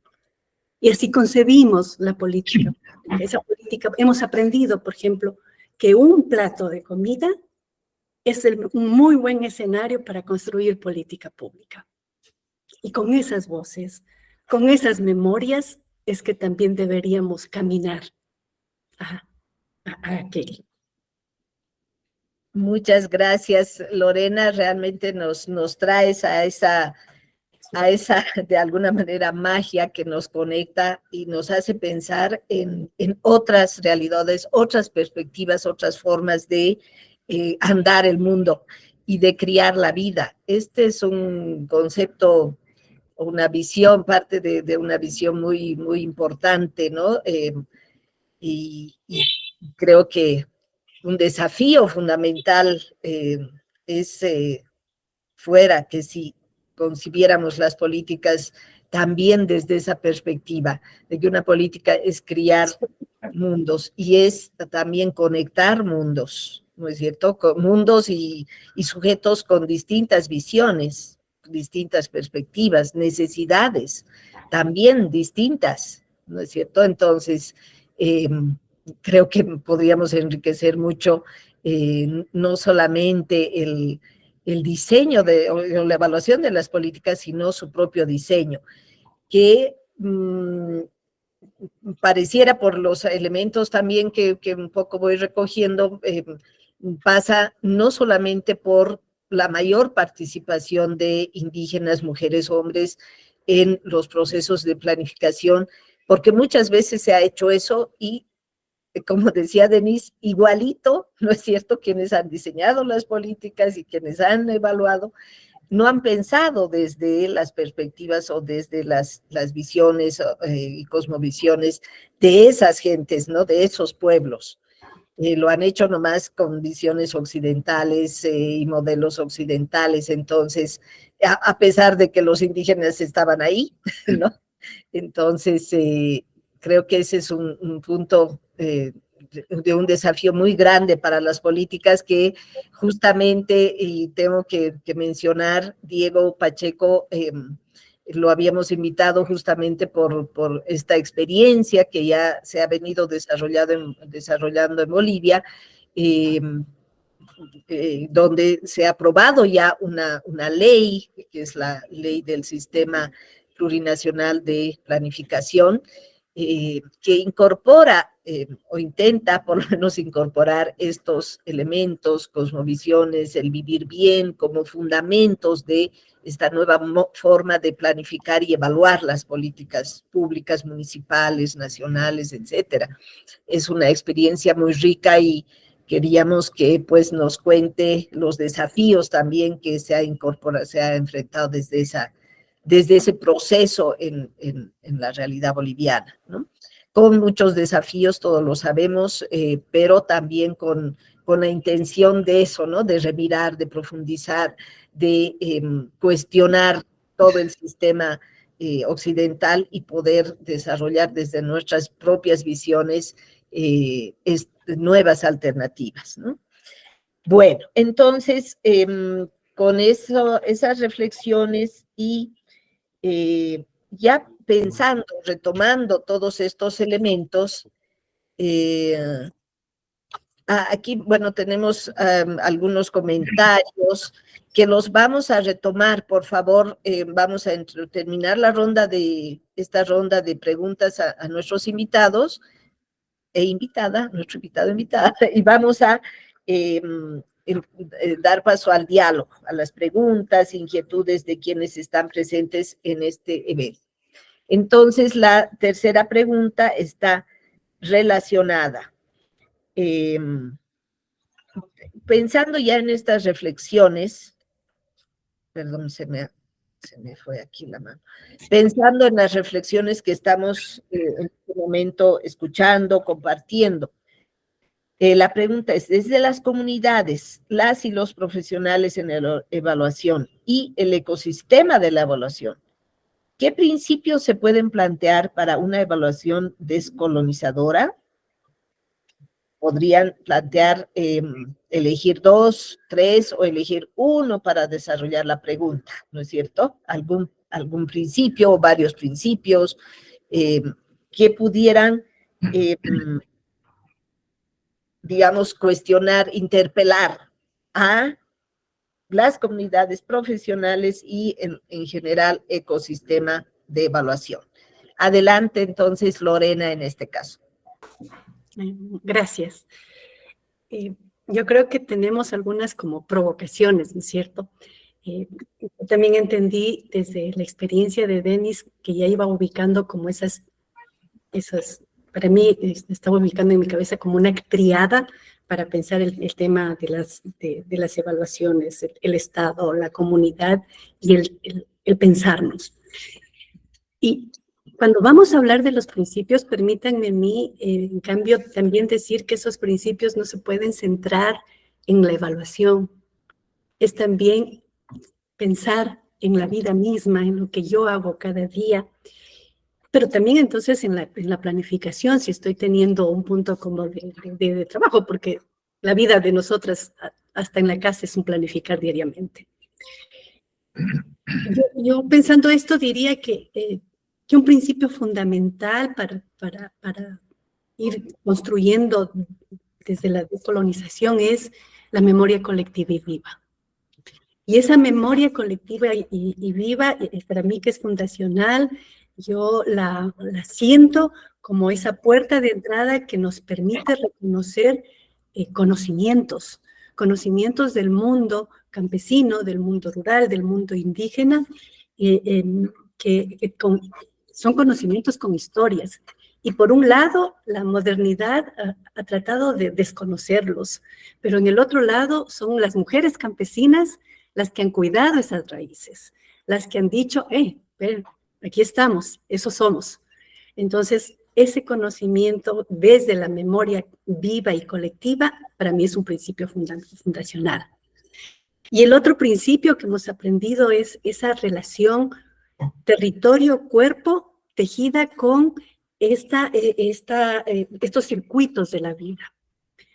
Y así concebimos la política. Esa política, hemos aprendido, por ejemplo, que un plato de comida es un muy buen escenario para construir política pública. Y con esas voces, con esas memorias, es que también deberíamos caminar a aquel. Muchas gracias, Lorena. Realmente nos traes a esa, de alguna manera, magia que nos conecta y nos hace pensar en otras realidades, otras perspectivas, otras formas de andar el mundo y de criar la vida. Este es un concepto, una visión, parte de una visión muy, muy importante, ¿no? Y creo que un desafío fundamental fuera que si concibiéramos las políticas también desde esa perspectiva, de que una política es criar mundos y es también conectar mundos, ¿no es cierto? Con mundos y sujetos con distintas visiones, distintas perspectivas, necesidades también distintas, ¿no es cierto? Entonces, creo que podríamos enriquecer mucho no solamente el diseño o la evaluación de las políticas, sino su propio diseño, que pareciera por los elementos también que un poco voy recogiendo, pasa no solamente por la mayor participación de indígenas, mujeres, hombres en los procesos de planificación, porque muchas veces se ha hecho eso y, como decía Denise, igualito, ¿no es cierto?, quienes han diseñado las políticas y quienes han evaluado, no han pensado desde las perspectivas o desde las visiones y cosmovisiones de esas gentes, ¿no?, de esos pueblos. Lo han hecho nomás con visiones occidentales y modelos occidentales, entonces, a pesar de que los indígenas estaban ahí, ¿no? Entonces, creo que ese es un punto de un desafío muy grande para las políticas que justamente, y tengo que mencionar, Diego Pacheco lo habíamos invitado justamente por esta experiencia que ya se ha venido desarrollando en Bolivia, donde se ha aprobado ya una ley, que es la ley del Sistema Plurinacional de Planificación, que incorpora o intenta por lo menos incorporar estos elementos, cosmovisiones, el vivir bien como fundamentos de esta nueva forma de planificar y evaluar las políticas públicas, municipales, nacionales, etcétera. Es una experiencia muy rica y queríamos que pues nos cuente los desafíos también que se ha enfrentado desde ese proceso en la realidad boliviana, ¿no? Con muchos desafíos, todos lo sabemos, pero también con la intención de eso, ¿no? De revirar, de profundizar, de cuestionar todo el sistema occidental y poder desarrollar desde nuestras propias visiones nuevas alternativas, ¿no? Bueno, entonces, con esas reflexiones y ya pensando, retomando todos estos elementos, aquí, bueno, tenemos algunos comentarios que los vamos a retomar, por favor, vamos a terminar esta ronda de preguntas a nuestros invitados nuestro invitado, invitada, y vamos a dar paso al diálogo, a las preguntas, inquietudes de quienes están presentes en este evento. Entonces, la tercera pregunta está relacionada. Pensando ya en estas reflexiones, perdón, se me fue aquí la mano. Pensando en las reflexiones que estamos en este momento escuchando, compartiendo, la pregunta es, desde las comunidades, las y los profesionales en la evaluación y el ecosistema de la evaluación, ¿qué principios se pueden plantear para una evaluación descolonizadora? Podrían plantear elegir 2, 3 o elegir uno para desarrollar la pregunta, ¿no es cierto? Algún principio o varios principios que pudieran, digamos, cuestionar, interpelar a las comunidades profesionales y en general ecosistema de evaluación. Adelante entonces, Lorena, en este caso. Gracias. Yo creo que tenemos algunas como provocaciones, ¿no es cierto? También entendí desde la experiencia de Denis que ya iba ubicando como esas para mí estaba ubicando en mi cabeza como una triada para pensar el tema de las evaluaciones, el Estado, la comunidad y el pensarnos. Y cuando vamos a hablar de los principios, permítanme a mí, en cambio, también decir que esos principios no se pueden centrar en la evaluación. Es también pensar en la vida misma, en lo que yo hago cada día, pero también entonces en la planificación, si estoy teniendo un punto como de trabajo, porque la vida de nosotras, hasta en la casa, es un planificar diariamente. Yo pensando esto diría que un principio fundamental para ir construyendo desde la descolonización es la memoria colectiva y viva. Y esa memoria colectiva y viva, para mí que es fundacional, yo la siento como esa puerta de entrada que nos permite reconocer conocimientos del mundo campesino, del mundo rural, del mundo indígena, que son conocimientos con historias. Y por un lado, la modernidad ha tratado de desconocerlos, pero en el otro lado son las mujeres campesinas las que han cuidado esas raíces, las que han dicho, aquí estamos, eso somos. Entonces, ese conocimiento desde la memoria viva y colectiva, para mí es un principio fundacional. Y el otro principio que hemos aprendido es esa relación territorio-cuerpo tejida con estos circuitos de la vida.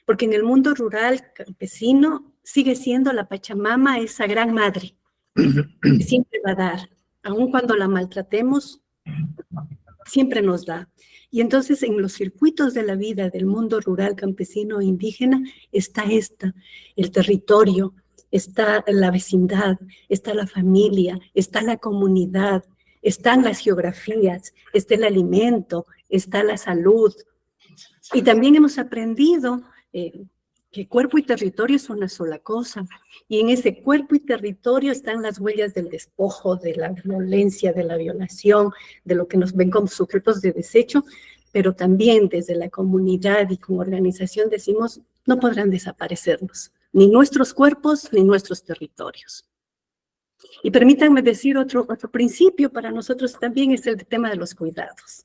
Porque en el mundo rural campesino sigue siendo la Pachamama esa gran madre que siempre va a dar aun cuando la maltratemos, siempre nos da. Y entonces en los circuitos de la vida del mundo rural, campesino e indígena está el territorio, está la vecindad, está la familia, está la comunidad, están las geografías, está el alimento, está la salud. Y también hemos aprendido que cuerpo y territorio es una sola cosa. Y en ese cuerpo y territorio están las huellas del despojo, de la violencia, de la violación, de lo que nos ven como sujetos de desecho, pero también desde la comunidad y como organización decimos, no podrán desaparecernos, ni nuestros cuerpos, ni nuestros territorios. Y permítanme decir otro principio para nosotros también es el tema de los cuidados.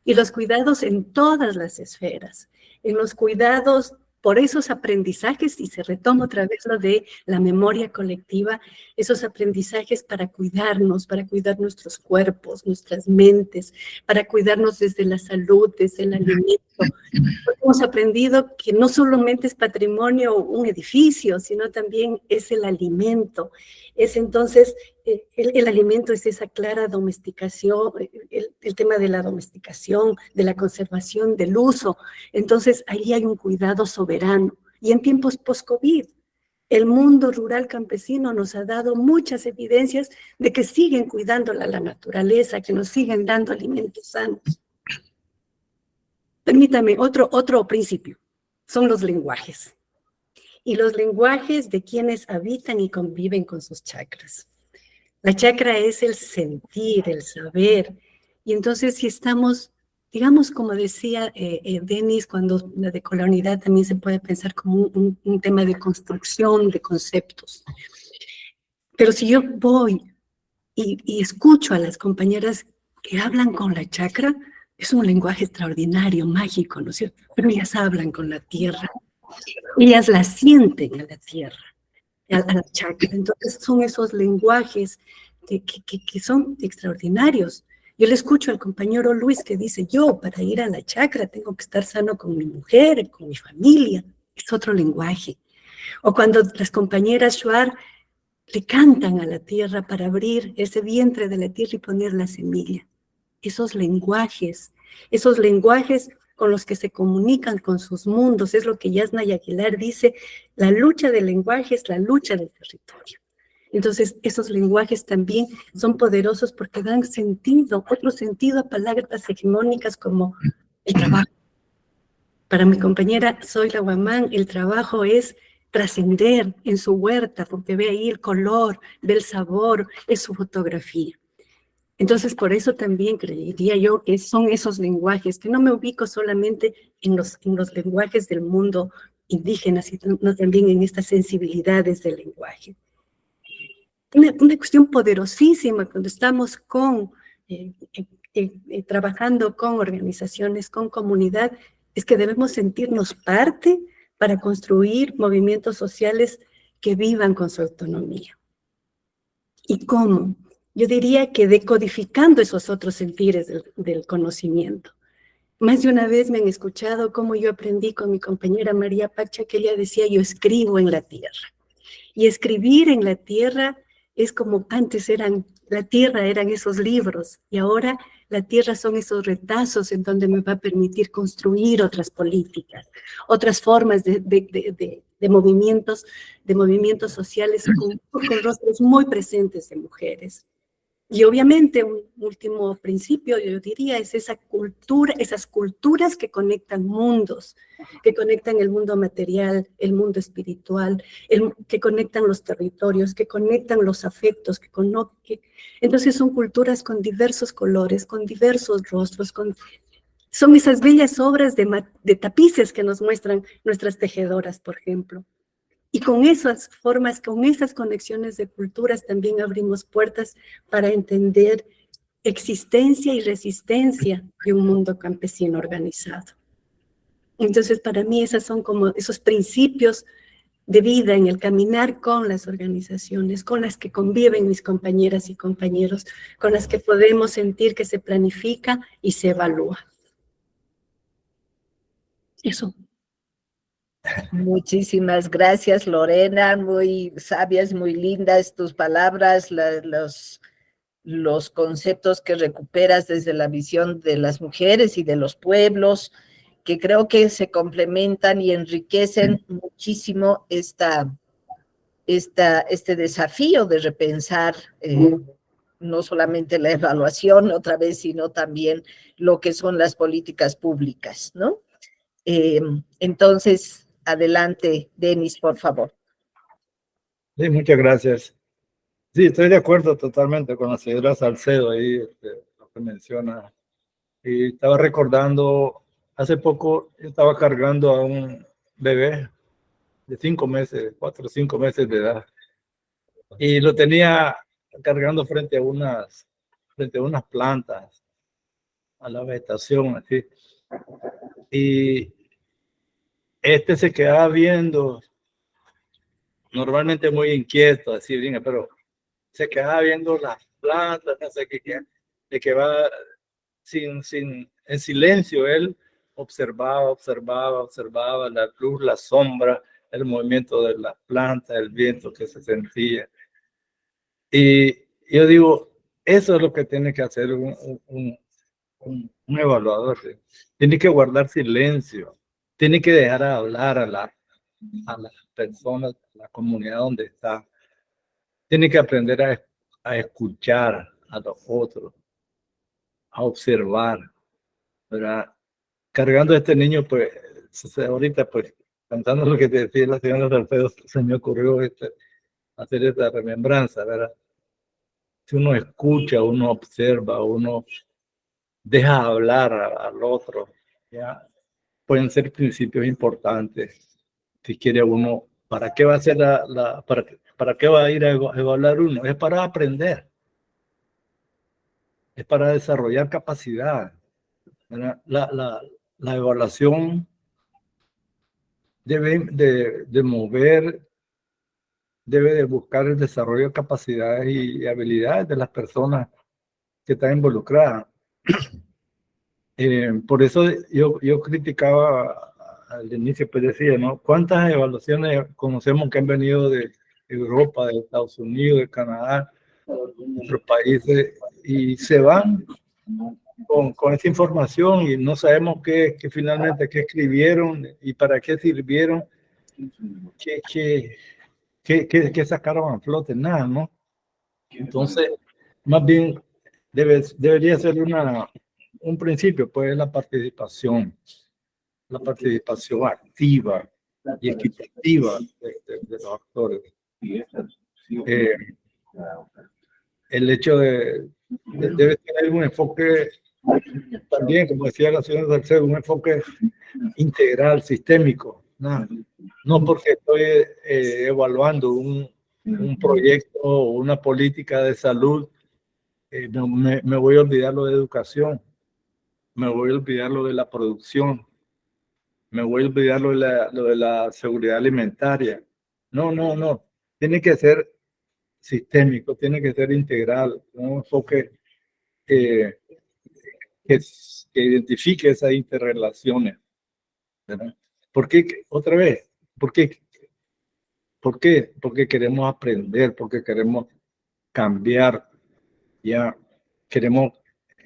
Y los cuidados en todas las esferas, en los cuidados por esos aprendizajes, y se retoma otra vez lo de la memoria colectiva, esos aprendizajes para cuidar nuestros cuerpos, nuestras mentes, para cuidarnos desde la salud, desde el alimento. Hemos aprendido que no solamente es patrimonio un edificio, sino también es el alimento. Es entonces, el alimento es esa clara domesticación, el tema de la domesticación, de la conservación, del uso. Entonces, ahí hay un cuidado soberano. Y en tiempos post-COVID, el mundo rural campesino nos ha dado muchas evidencias de que siguen cuidando la naturaleza, que nos siguen dando alimentos sanos. Permítame, otro principio, son los lenguajes. Y los lenguajes de quienes habitan y conviven con sus chakras. La chakra es el sentir, el saber. Y entonces si estamos, digamos como decía Denis, cuando la decolonialidad también se puede pensar como un tema de construcción de conceptos. Pero si yo voy y escucho a las compañeras que hablan con la chakra, es un lenguaje extraordinario, mágico, ¿no es cierto? Pero ellas hablan con la tierra. Ellas la sienten a la tierra, a la chakra. Entonces son esos lenguajes que son extraordinarios. Yo le escucho al compañero Luis que dice, yo para ir a la chakra tengo que estar sano con mi mujer, con mi familia. Es otro lenguaje. O cuando las compañeras Shuar le cantan a la tierra para abrir ese vientre de la tierra y poner la semilla. Esos lenguajes con los que se comunican con sus mundos, es lo que Yasna Aguilar dice, la lucha del lenguaje es la lucha del territorio. Entonces, esos lenguajes también son poderosos porque dan sentido, otro sentido a palabras hegemónicas como el trabajo. Para mi compañera Zoila Guamán, el trabajo es trascender en su huerta, porque ve ahí el color, ve el sabor, es su fotografía. Entonces, por eso también creería yo que son esos lenguajes, que no me ubico solamente en los lenguajes del mundo indígena, sino también en estas sensibilidades del lenguaje. Una cuestión poderosísima cuando estamos trabajando con organizaciones, con comunidad, es que debemos sentirnos parte para construir movimientos sociales que vivan con su autonomía. ¿Y cómo? Yo diría que decodificando esos otros sentires del conocimiento. Más de una vez me han escuchado cómo yo aprendí con mi compañera María Pacha, que ella decía, yo escribo en la tierra. Y escribir en la tierra es como antes la tierra eran esos libros, y ahora la tierra son esos retazos en donde me va a permitir construir otras políticas, otras formas de movimientos sociales con rostros muy presentes de mujeres. Y obviamente un último principio, yo diría, es esas culturas que conectan mundos, que conectan el mundo material, el mundo espiritual, que conectan los territorios, que conectan los afectos, entonces son culturas con diversos colores, con diversos rostros, son esas bellas obras de tapices que nos muestran nuestras tejedoras, por ejemplo. Y con esas formas, con esas conexiones de culturas también abrimos puertas para entender existencia y resistencia de un mundo campesino organizado. Entonces, para mí, esos son como esos principios de vida en el caminar con las organizaciones, con las que conviven mis compañeras y compañeros, con las que podemos sentir que se planifica y se evalúa. Eso. Muchísimas gracias, Lorena, muy sabias, muy lindas tus palabras, los conceptos que recuperas desde la visión de las mujeres y de los pueblos, que creo que se complementan y enriquecen muchísimo este desafío de repensar no solamente la evaluación otra vez, sino también lo que son las políticas públicas, ¿no? Entonces, adelante, Denis, por favor. Sí, muchas gracias. Sí, estoy de acuerdo totalmente con la señora Salcedo ahí, lo que menciona. Y estaba recordando, hace poco yo estaba cargando a un bebé de 5 meses, 4 o 5 meses de edad. Y lo tenía cargando frente a unas plantas, a la vegetación, así. Y este se quedaba viendo, normalmente muy inquieto, así, bien, pero se quedaba viendo las plantas, no sé qué, de que va en silencio. Él observaba la luz, la sombra, el movimiento de las plantas, el viento que se sentía. Y yo digo, eso es lo que tiene que hacer un evaluador. ¿Sí? Tiene que guardar silencio, tiene que dejar hablar a las personas, a la comunidad donde está. Tiene que aprender a escuchar a los otros, a observar, ¿verdad? Cargando a este niño, pues, ahorita, pues, cantando lo que te decía la señora Salcedo, se me ocurrió hacer esta remembranza, ¿verdad? Si uno escucha, uno observa, uno deja hablar al otro, ¿ya? Pueden ser principios importantes. Si quiere uno, ¿para qué va a hacer para qué va a ir a evaluar uno? Es para aprender. Es para desarrollar capacidad. La evaluación debe de mover, debe de buscar el desarrollo de capacidades y habilidades de las personas que están involucradas. Por eso yo criticaba al inicio, pues decía, ¿no? ¿Cuántas evaluaciones conocemos que han venido de Europa, de Estados Unidos, de Canadá, de otros países, y se van con esa información y no sabemos qué finalmente qué escribieron y para qué sirvieron, qué sacaron a flote? Nada, ¿no? Entonces, más bien debería ser un principio, pues, la participación activa y equitativa de los actores. El hecho debe tener un enfoque también, como decía la señora Salcedo, un enfoque integral, sistémico. No porque estoy evaluando un proyecto o una política de salud, me voy a olvidar lo de educación, me voy a olvidar lo de la producción, me voy a olvidar lo de la seguridad alimentaria. No. Tiene que ser sistémico, tiene que ser integral, un enfoque que identifique esas interrelaciones. ¿Verdad? ¿Por qué? Otra vez, ¿por qué? Porque queremos aprender, porque queremos cambiar, ya queremos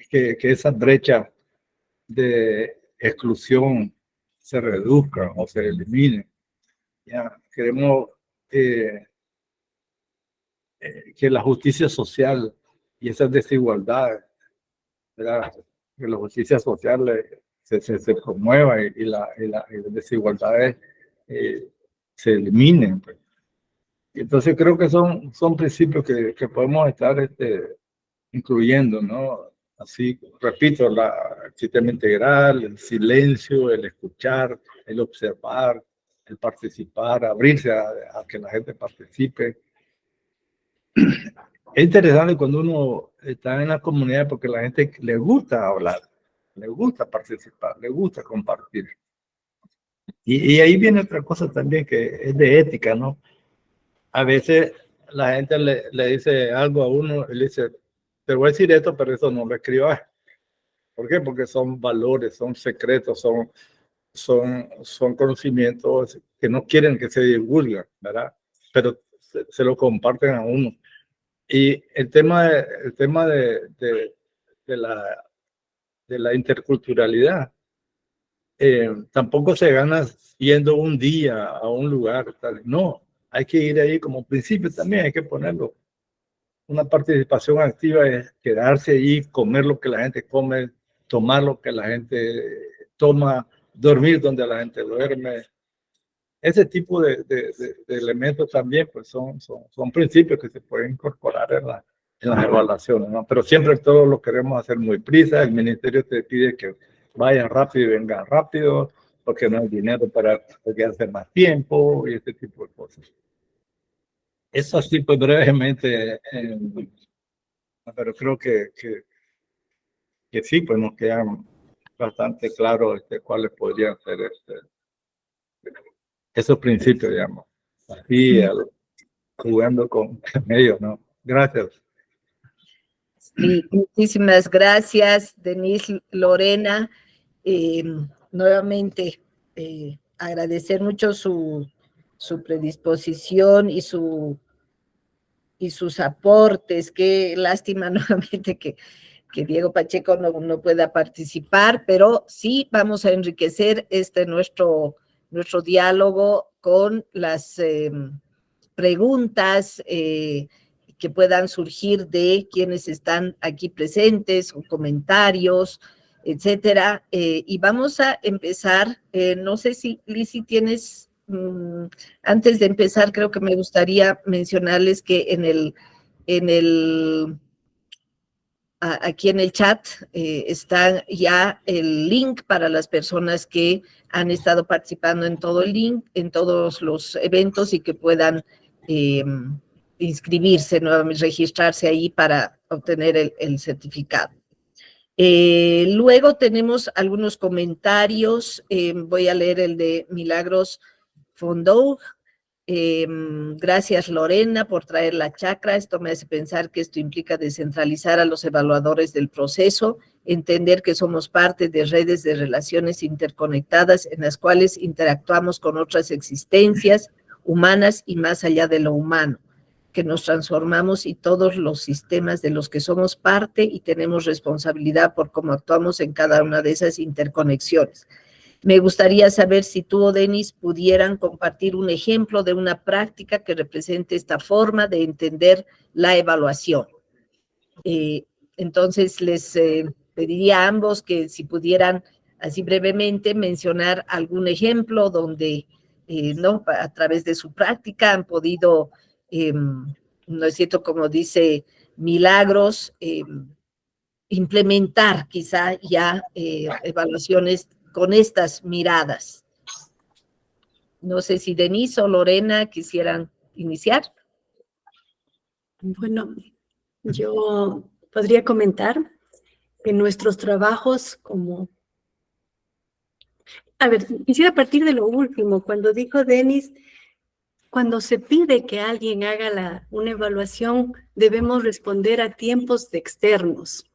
que esa brecha de exclusión se reduzca o se elimine. Ya queremos que la justicia social y esas desigualdades, ¿verdad? Que la justicia social se promueva y las desigualdades se eliminen. Pues. Entonces creo que son principios que podemos estar incluyendo, ¿no? Así, repito, el sistema integral, el silencio, el escuchar, el observar, el participar, abrirse a que la gente participe. Es interesante cuando uno está en la comunidad porque a la gente le gusta hablar, le gusta participar, le gusta compartir. Y ahí viene otra cosa también que es de ética, ¿no? A veces la gente le dice algo a uno y le dice, te voy a decir esto, pero eso no lo escribas. ¿Por qué? Porque son valores, son secretos, son conocimientos que no quieren que se divulguen, ¿verdad? Pero se lo comparten a uno. Y el tema de la interculturalidad tampoco se gana yendo un día a un lugar, tal. No, hay que ir ahí como principio también, hay que ponerlo. Una participación activa es quedarse ahí, comer lo que la gente come, tomar lo que la gente toma, dormir donde la gente duerme. Ese tipo de elementos también pues son principios que se pueden incorporar en las evaluaciones, ¿no? Pero siempre todo lo queremos hacer muy prisa. El ministerio te pide que vayas rápido y vengas rápido, porque no hay dinero para quedarse más tiempo y este tipo de cosas. Eso así pues brevemente, pero creo que sí, pues nos quedan bastante claros cuáles podrían ser esos principios, digamos. Así, jugando con ellos, ¿no? Gracias. Sí, muchísimas gracias, Denise, Lorena. Nuevamente, agradecer mucho su predisposición y sus aportes. Qué lástima nuevamente que Diego Pacheco no pueda participar, pero sí vamos a enriquecer nuestro diálogo con las preguntas que puedan surgir de quienes están aquí presentes, o comentarios, etcétera. Y vamos a empezar, no sé si, Lizzy, tienes, antes de empezar, creo que me gustaría mencionarles que aquí en el chat está ya el link para las personas que han estado participando en todo el link, en todos los eventos, y que puedan inscribirse nuevamente, registrarse ahí para obtener el certificado. Luego tenemos algunos comentarios. Voy a leer el de Milagros Fondou. Gracias, Lorena, por traer la chacra. Esto me hace pensar que esto implica descentralizar a los evaluadores del proceso, entender que somos parte de redes de relaciones interconectadas en las cuales interactuamos con otras existencias humanas y más allá de lo humano, que nos transformamos y todos los sistemas de los que somos parte y tenemos responsabilidad por cómo actuamos en cada una de esas interconexiones. Me gustaría saber si tú o Denis pudieran compartir un ejemplo de una práctica que represente esta forma de entender la evaluación. Entonces, les pediría a ambos que si pudieran, así brevemente, mencionar algún ejemplo donde, ¿no?, a través de su práctica han podido, no es cierto, como dice Milagros, implementar quizá ya evaluaciones con estas miradas. No sé si Denise o Lorena quisieran iniciar. Bueno, yo podría comentar que nuestros trabajos como... A ver, quisiera partir de lo último, cuando dijo Denis, cuando se pide que alguien haga una evaluación, debemos responder a tiempos externos.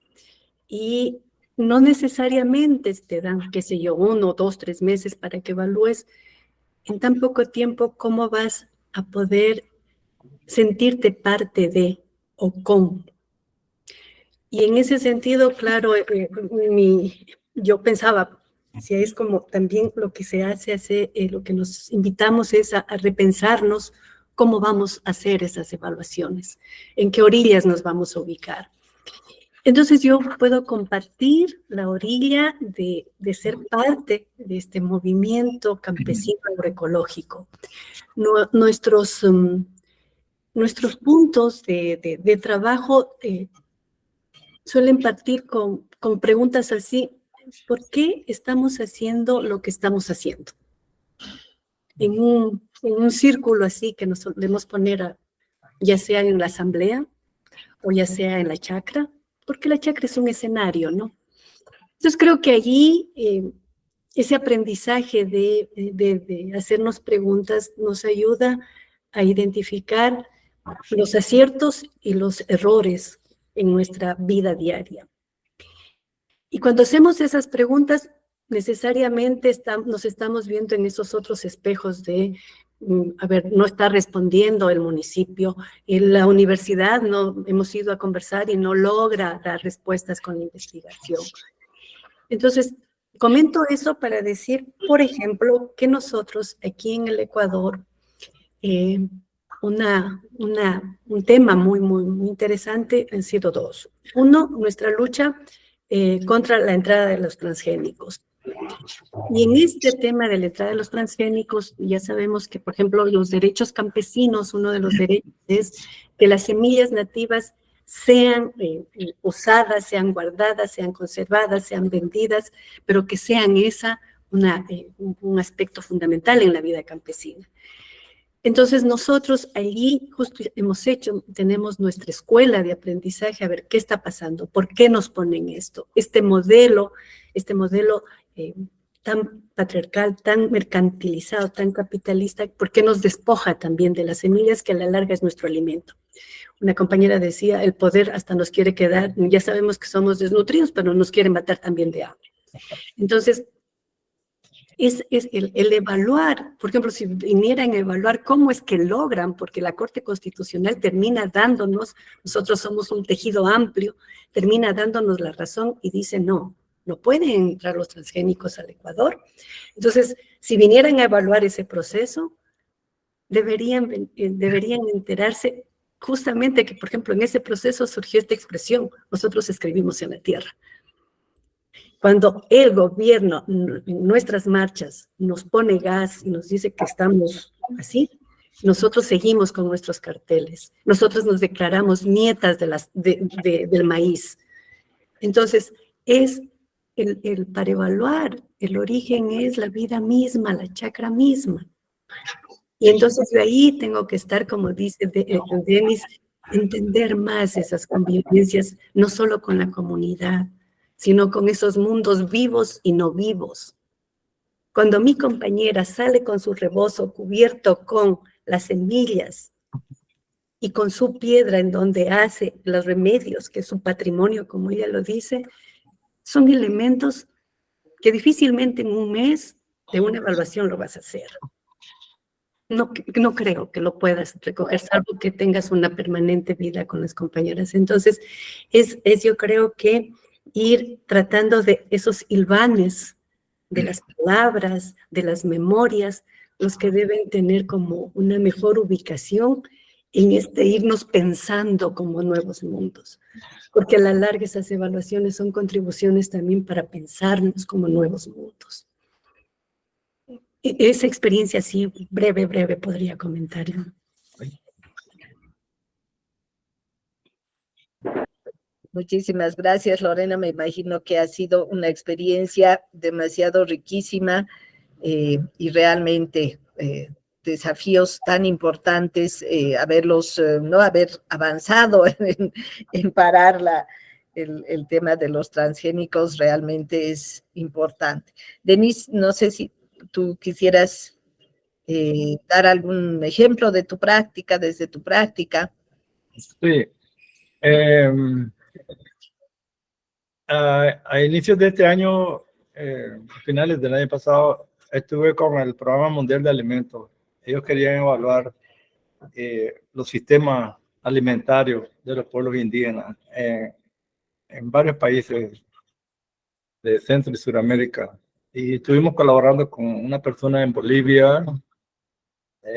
Y no necesariamente te dan, qué sé yo, 1, 2, 3 meses para que evalúes. En tan poco tiempo, ¿cómo vas a poder sentirte parte de o con? Y en ese sentido, claro, yo pensaba, si es como también lo que se hace lo que nos invitamos es a repensarnos cómo vamos a hacer esas evaluaciones, en qué orillas nos vamos a ubicar. Entonces yo puedo compartir la orilla de ser parte de este movimiento campesino agroecológico. Nuestros puntos de trabajo suelen partir con preguntas así: ¿por qué estamos haciendo lo que estamos haciendo? En un círculo así que nos solemos poner, ya sea en la asamblea o ya sea en la chacra, porque la chacra es un escenario, ¿no? Entonces creo que allí ese aprendizaje de hacernos preguntas nos ayuda a identificar los aciertos y los errores en nuestra vida diaria. Y cuando hacemos esas preguntas, necesariamente nos estamos viendo en esos otros espejos de a ver, no está respondiendo el municipio, en la universidad no hemos ido a conversar y no logra dar respuestas con la investigación. Entonces, comento eso para decir, por ejemplo, que nosotros aquí en el Ecuador, un tema muy interesante han sido dos. Uno, nuestra lucha contra la entrada de los transgénicos. Y en este tema de la entrada de los transgénicos, ya sabemos que, por ejemplo, los derechos campesinos, uno de los derechos es que las semillas nativas sean usadas, sean guardadas, sean conservadas, sean vendidas, pero que sean un aspecto fundamental en la vida campesina. Entonces nosotros allí justo tenemos nuestra escuela de aprendizaje, a ver qué está pasando, por qué nos ponen esto, este modelo tan patriarcal, tan mercantilizado, tan capitalista, ¿por qué nos despoja también de las semillas que a la larga es nuestro alimento? Una compañera decía, el poder hasta nos quiere quedar, ya sabemos que somos desnutridos, pero nos quiere matar también de hambre. Entonces, es el evaluar, por ejemplo, si vinieran a evaluar cómo es que logran, porque la Corte Constitucional termina dándonos, nosotros somos un tejido amplio, termina dándonos la razón y dice no pueden entrar los transgénicos al Ecuador. Entonces, si vinieran a evaluar ese proceso, deberían enterarse justamente que, por ejemplo, en ese proceso surgió esta expresión, nosotros escribimos en la tierra. Cuando el gobierno en nuestras marchas nos pone gas y nos dice que estamos así, nosotros seguimos con nuestros carteles. Nosotros nos declaramos nietas del maíz. Entonces, para evaluar el origen es la vida misma, la chacra misma. Y entonces de ahí tengo que estar, como dice Denis, entender más esas convivencias, no solo con la comunidad, sino con esos mundos vivos y no vivos. Cuando mi compañera sale con su rebozo cubierto con las semillas y con su piedra en donde hace los remedios, que es su patrimonio, como ella lo dice, son elementos que difícilmente en un mes de una evaluación lo vas a hacer. No creo que lo puedas recoger, salvo que tengas una permanente vida con las compañeras. Entonces, yo creo que ir tratando de esos hilvanes de las palabras, de las memorias, los que deben tener como una mejor ubicación en irnos pensando como nuevos mundos. Porque a la larga esas evaluaciones son contribuciones también para pensarnos como nuevos mundos. Esa experiencia así, breve, podría comentar. Muchísimas gracias, Lorena. Me imagino que ha sido una experiencia demasiado riquísima y realmente desafíos tan importantes, no haber avanzado en parar el tema de los transgénicos realmente es importante. Denise, no sé si tú quisieras dar algún ejemplo de tu práctica, desde tu práctica. Sí. A inicios de este año, finales del año pasado, estuve con el Programa Mundial de Alimentos. Ellos querían evaluar los sistemas alimentarios de los pueblos indígenas en varios países de Centro y Sudamérica. Y estuvimos colaborando con una persona en Bolivia,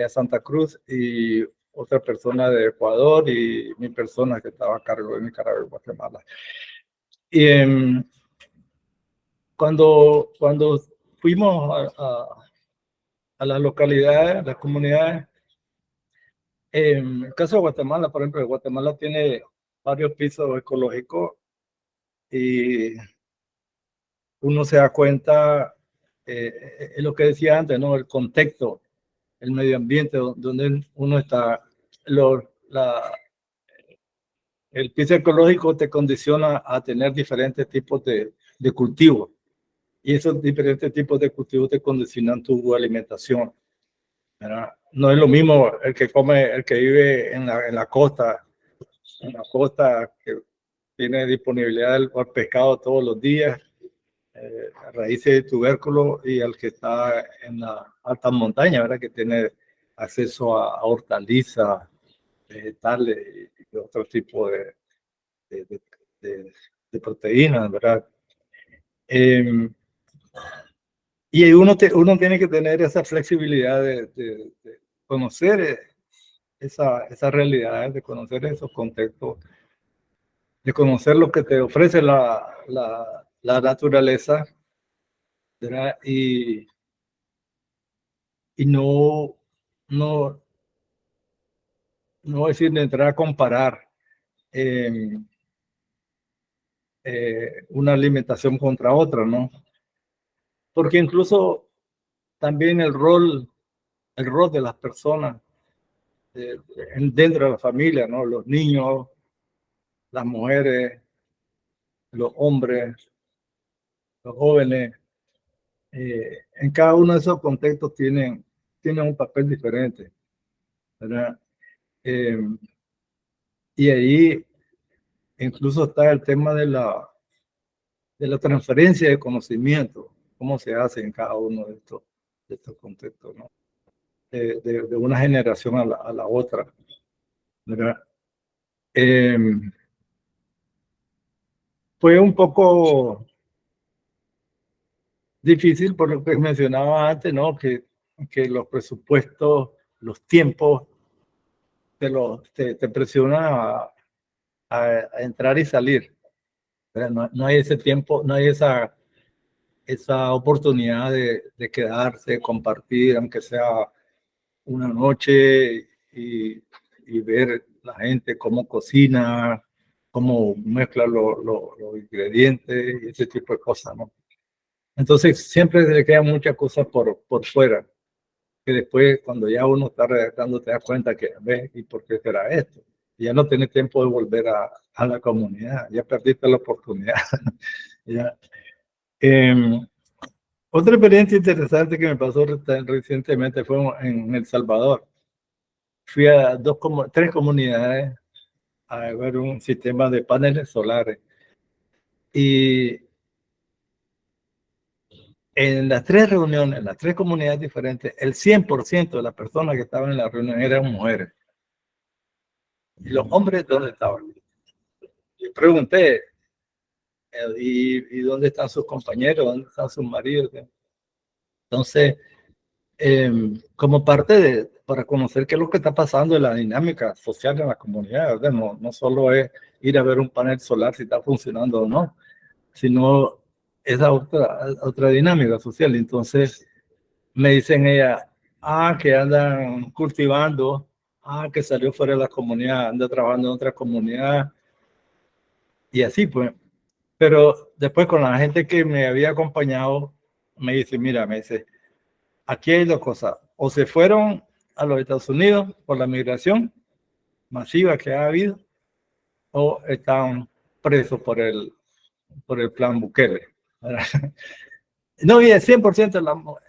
Santa Cruz, y otra persona de Ecuador, y mi persona que estaba a cargo de Nicaragua y Guatemala. Y cuando fuimos a las localidades, las comunidades, en el caso de Guatemala, por ejemplo, Guatemala tiene varios pisos ecológicos y uno se da cuenta, es lo que decía antes, ¿no? El contexto, el medio ambiente donde uno está, el piso ecológico te condiciona a tener diferentes tipos de cultivos. Y esos diferentes tipos de cultivos te condicionan tu alimentación, ¿verdad? No es lo mismo el que vive en la costa, que tiene disponibilidad del pescado todos los días, raíces de tubérculo, y el que está en la alta montaña, ¿verdad? Que tiene acceso a hortalizas, vegetales y otro tipo de, de, de, de proteínas, ¿verdad? Y uno tiene que tener esa flexibilidad de conocer esas realidades, de conocer esos contextos, de conocer lo que te ofrece la naturaleza, ¿verdad? Y no decir de entrar a comparar una alimentación contra otra, ¿no? Porque incluso también el rol de las personas dentro de la familia, ¿no? Los niños, las mujeres, los hombres, los jóvenes, en cada uno de esos contextos tienen un papel diferente, ¿verdad? Y ahí incluso está el tema de la transferencia de conocimiento, cómo se hace en cada uno de estos contextos, ¿no? De una generación a la otra, ¿verdad? Fue un poco difícil por lo que mencionaba antes, ¿no? Que los presupuestos, los tiempos, te presionan a entrar y salir. No hay ese tiempo, no hay esa oportunidad de quedarse, compartir, aunque sea una noche y ver la gente cómo cocina, cómo mezcla los ingredientes y ese tipo de cosas, ¿no? Entonces siempre se le quedan muchas cosas por fuera, que después cuando ya uno está redactando te das cuenta que, ¿ves? ¿Y por qué será esto? Y ya no tienes tiempo de volver a la comunidad, ya perdiste la oportunidad. ¿Ya? Otra experiencia interesante que me pasó recientemente fue en El Salvador. Fui a tres comunidades a ver un sistema de paneles solares. Y en las tres reuniones, en las tres comunidades diferentes, el 100% de las personas que estaban en la reunión eran mujeres. ¿Y los hombres dónde estaban? Y pregunté, ¿y dónde están sus compañeros? ¿Dónde están sus maridos? Entonces, como parte para conocer qué es lo que está pasando en la dinámica social en la comunidad, no solo es ir a ver un panel solar si está funcionando o no, sino esa otra dinámica social. Entonces, me dicen ella, que andan cultivando, que salió fuera de la comunidad, anda trabajando en otra comunidad, y así pues. Pero después con la gente que me había acompañado, me dice, mira, me dice, aquí hay dos cosas, o se fueron a los Estados Unidos por la migración masiva que ha habido, o están presos por el plan Bukele. No, y el 100%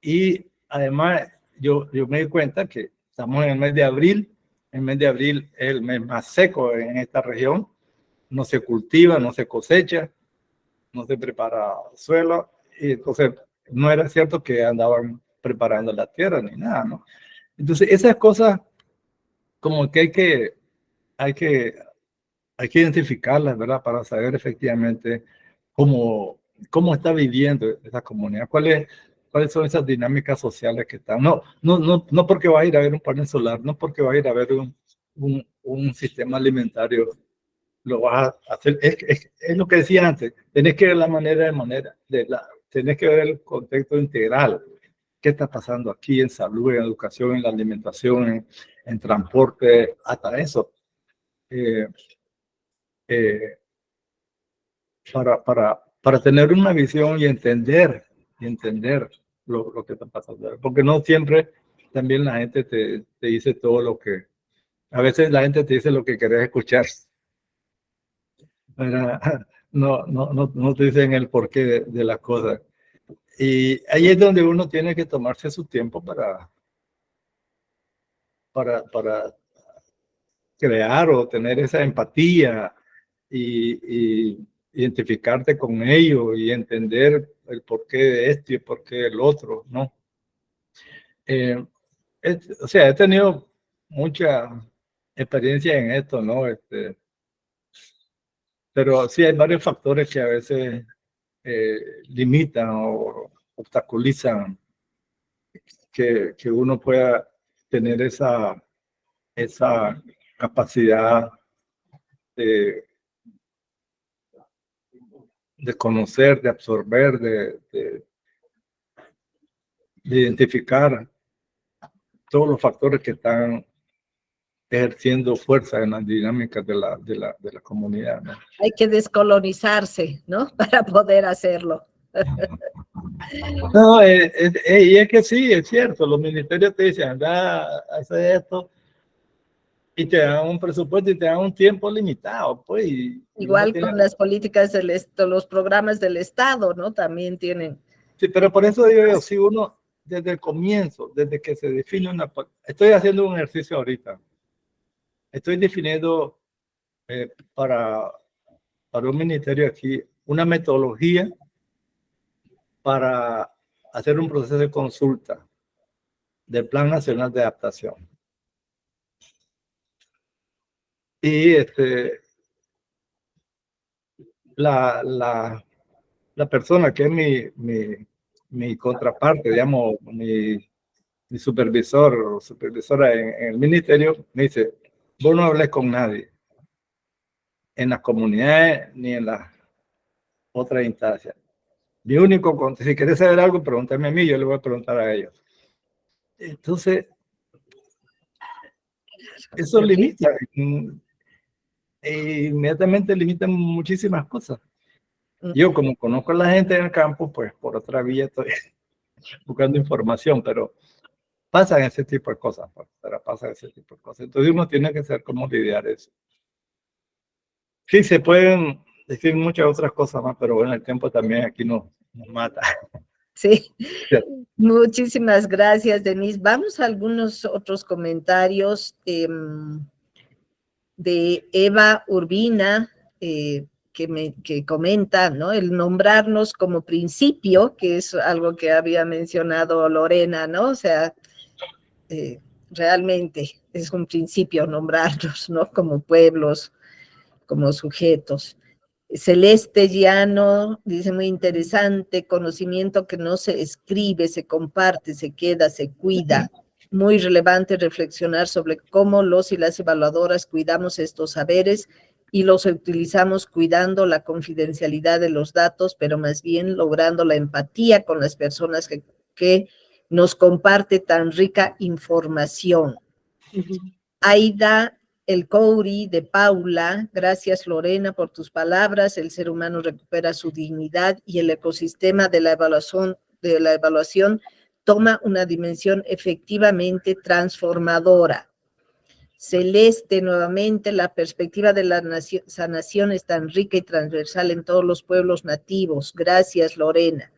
y además yo me di cuenta que estamos en el mes de abril. El mes de abril es el mes más seco en esta región. No se cultiva, no se cosecha, no se prepara suelo. Y entonces no era cierto que andaban preparando la tierra ni nada, ¿no? Entonces esas cosas como que hay que identificarlas, ¿verdad? Para saber efectivamente cómo está viviendo esa comunidad, cuáles son esas dinámicas sociales que están. No porque va a ir a ver un panel solar, no porque va a ir a ver un sistema alimentario, lo vas a hacer. Es lo que decía antes, tenés que ver la tenés que ver el contexto integral. ¿Qué está pasando aquí en salud, en educación, en la alimentación, en transporte, hasta eso? Para tener una visión y entender lo que está pasando. Porque no siempre también la gente te dice todo lo que... A veces la gente te dice lo que querés escuchar. No te dicen el porqué de las cosas. Y ahí es donde uno tiene que tomarse su tiempo para crear o tener esa empatía y identificarte con ellos y entender el porqué de esto y el porqué del otro, ¿no? O sea, he tenido mucha experiencia en esto, ¿no? Pero sí hay varios factores que a veces limitan o obstaculizan que uno pueda tener esa capacidad de conocer, de absorber, de identificar todos los factores que están ejerciendo fuerza en las dinámicas de la comunidad, ¿no? Hay que descolonizarse, ¿no? Para poder hacerlo. No, y es que sí, es cierto, los ministerios te dicen, anda, hace esto, y te dan un presupuesto y te dan un tiempo limitado, pues. Igual con las políticas los programas del Estado, ¿no? También tienen. Sí, pero por eso digo yo, si uno, desde el comienzo, desde que se define estoy haciendo un ejercicio ahorita, estoy definiendo para un ministerio aquí una metodología para hacer un proceso de consulta del Plan Nacional de Adaptación. Y la persona que es mi contraparte, digamos, mi supervisor o supervisora en el ministerio, me dice, vos no hables con nadie, en las comunidades ni en las otras instancias. Mi único, si querés saber algo, pregúntame a mí, yo le voy a preguntar a ellos. Entonces, eso limita, inmediatamente limita muchísimas cosas. Yo, como conozco a la gente en el campo, pues por otra vía estoy buscando información, pero pasan ese tipo de cosas, pasan ese tipo de cosas. Entonces uno tiene que saber cómo lidiar eso. Sí, se pueden decir muchas otras cosas más, pero bueno, el tiempo también aquí nos mata. Sí. Muchísimas gracias, Denise. Vamos a algunos otros comentarios de Eva Urbina, que comenta, ¿no? El nombrarnos como principio, que es algo que había mencionado Lorena, ¿no? O sea, realmente es un principio nombrarnos, ¿no? Como pueblos, como sujetos. Celeste Llano dice, muy interesante, conocimiento que no se escribe, se comparte, se queda, se cuida. Muy relevante reflexionar sobre cómo los y las evaluadoras cuidamos estos saberes y los utilizamos cuidando la confidencialidad de los datos, pero más bien logrando la empatía con las personas que nos comparte tan rica información. Aida El Couri de Paula, gracias Lorena por tus palabras, el ser humano recupera su dignidad y el ecosistema de la evaluación toma una dimensión efectivamente transformadora. Celeste, nuevamente, la perspectiva de la sanación es tan rica y transversal en todos los pueblos nativos. Gracias, Lorena.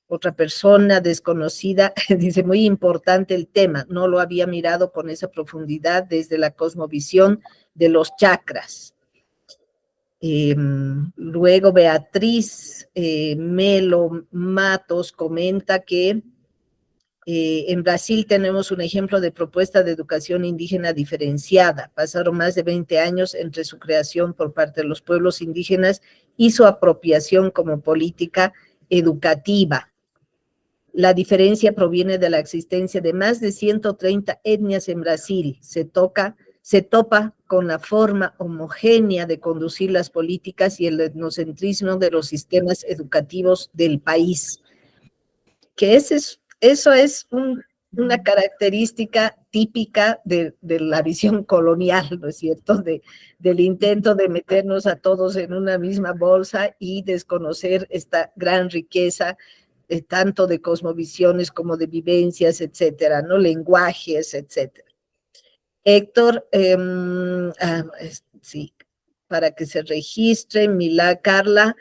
Otra persona desconocida dice, muy importante el tema, no lo había mirado con esa profundidad desde la cosmovisión de los chakras. Luego Beatriz Melo Matos comenta que en Brasil tenemos un ejemplo de propuesta de educación indígena diferenciada. Pasaron más de 20 años entre su creación por parte de los pueblos indígenas y su apropiación como política educativa. La diferencia proviene de la existencia de más de 130 etnias en Brasil. Se topa con la forma homogénea de conducir las políticas y el etnocentrismo de los sistemas educativos del país. Que eso es una característica típica de la visión colonial, ¿no es cierto? Del intento de meternos a todos en una misma bolsa y desconocer esta gran riqueza tanto de cosmovisiones como de vivencias, etcétera, ¿no? Lenguajes, etcétera. Héctor, sí, para que se registre, Carla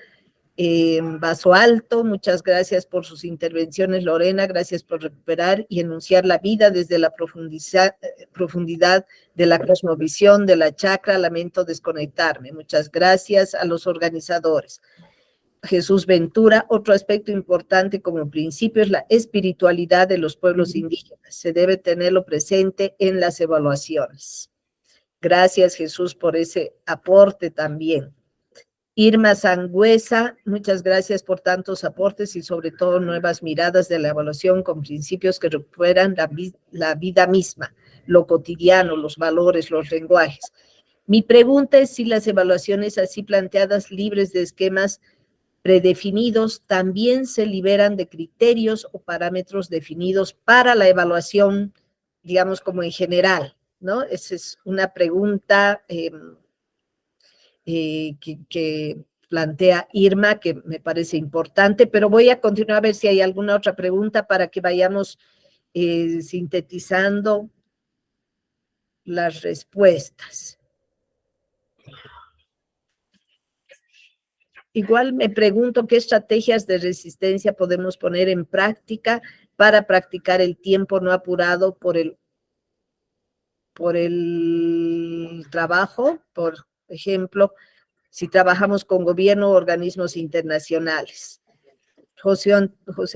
Vaso Alto, muchas gracias por sus intervenciones, Lorena, gracias por recuperar y enunciar la vida desde la profundidad de la cosmovisión, de la chakra, lamento desconectarme. Muchas gracias a los organizadores. Jesús Ventura, otro aspecto importante como principio es la espiritualidad de los pueblos indígenas. Se debe tenerlo presente en las evaluaciones. Gracias, Jesús, por ese aporte también. Irma Sangüesa, muchas gracias por tantos aportes y sobre todo nuevas miradas de la evaluación con principios que recuperan la vida misma, lo cotidiano, los valores, los lenguajes. Mi pregunta es si las evaluaciones así planteadas, libres de esquemas predefinidos, también se liberan de criterios o parámetros definidos para la evaluación, digamos, como en general, ¿no? Esa es una pregunta que plantea Irma, que me parece importante, pero voy a continuar a ver si hay alguna otra pregunta para que vayamos sintetizando las respuestas. Igual me pregunto qué estrategias de resistencia podemos poner en práctica para practicar el tiempo no apurado por el trabajo, por ejemplo, si trabajamos con gobierno o organismos internacionales. José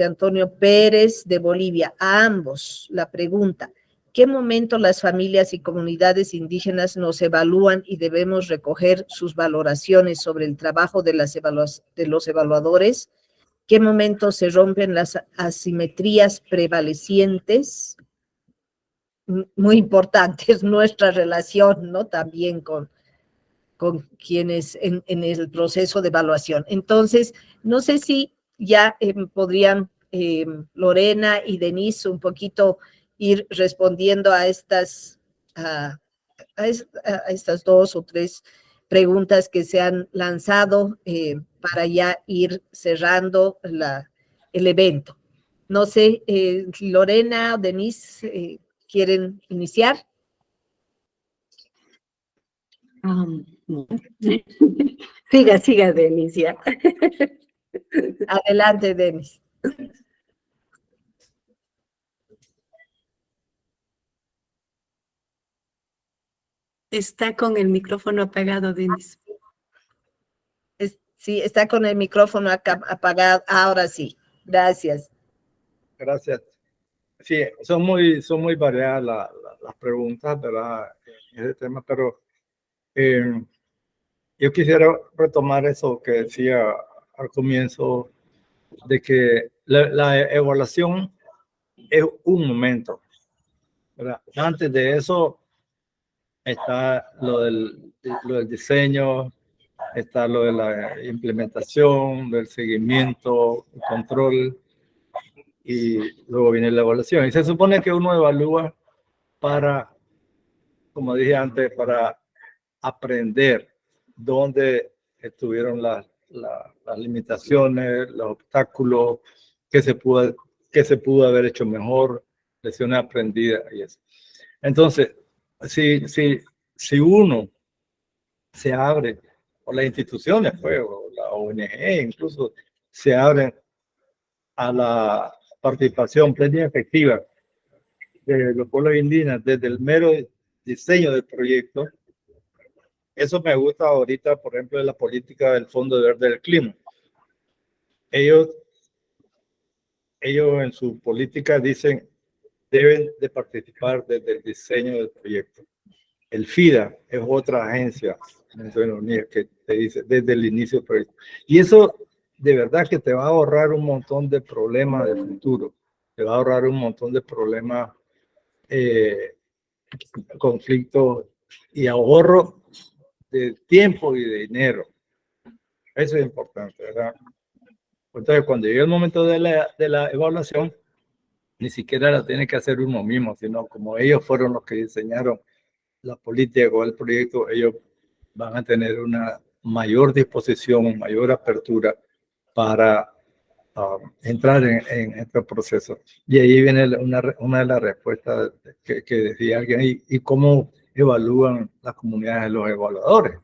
Antonio Pérez de Bolivia, a ambos la pregunta, ¿qué momento las familias y comunidades indígenas nos evalúan y debemos recoger sus valoraciones sobre el trabajo de los evaluadores? ¿Qué momento se rompen las asimetrías prevalecientes? Muy importante es nuestra relación, ¿no? También con quienes en el proceso de evaluación. Entonces, no sé si ya podrían Lorena y Denise un poquito ir respondiendo a estas dos o tres preguntas que se han lanzado para ya ir cerrando el evento. No sé, Lorena o Denise, ¿quieren iniciar? Siga, Denise, ya. Adelante, Denise. Está con el micrófono apagado, Denise. Sí, está con el micrófono apagado. Ahora sí. Gracias. Gracias. Sí, son muy variadas las preguntas, ¿verdad? En ese tema, pero yo quisiera retomar eso que decía al comienzo, de que la evaluación es un momento, ¿verdad? Antes de eso está lo del diseño, está lo de la implementación, del seguimiento, el control, y luego viene la evaluación. Y se supone que uno evalúa para, como dije antes, para aprender dónde estuvieron las limitaciones, los obstáculos, qué se pudo haber hecho mejor, lecciones aprendidas y eso. Entonces, si uno se abre, o las instituciones, pues, o la ONG incluso, se abren a la participación plena y efectiva de los pueblos indígenas desde el mero diseño del proyecto. Eso me gusta ahorita, por ejemplo, de la política del Fondo Verde del Clima. Ellos en su política dicen deben de participar desde el diseño del proyecto. El FIDA es otra agencia de Naciones Unidas que te dice desde el inicio del proyecto. Y eso de verdad que te va a ahorrar un montón de problemas de futuro. Te va a ahorrar un montón de problemas, conflictos y ahorro de tiempo y de dinero. Eso es importante, ¿verdad? Entonces, cuando llega el momento de la evaluación, ni siquiera la tiene que hacer uno mismo, sino como ellos fueron los que diseñaron la política o el proyecto, ellos van a tener una mayor disposición, mayor apertura para entrar en este proceso. Y ahí viene una de las respuestas que decía alguien, ¿y cómo evalúan las comunidades de los evaluadores?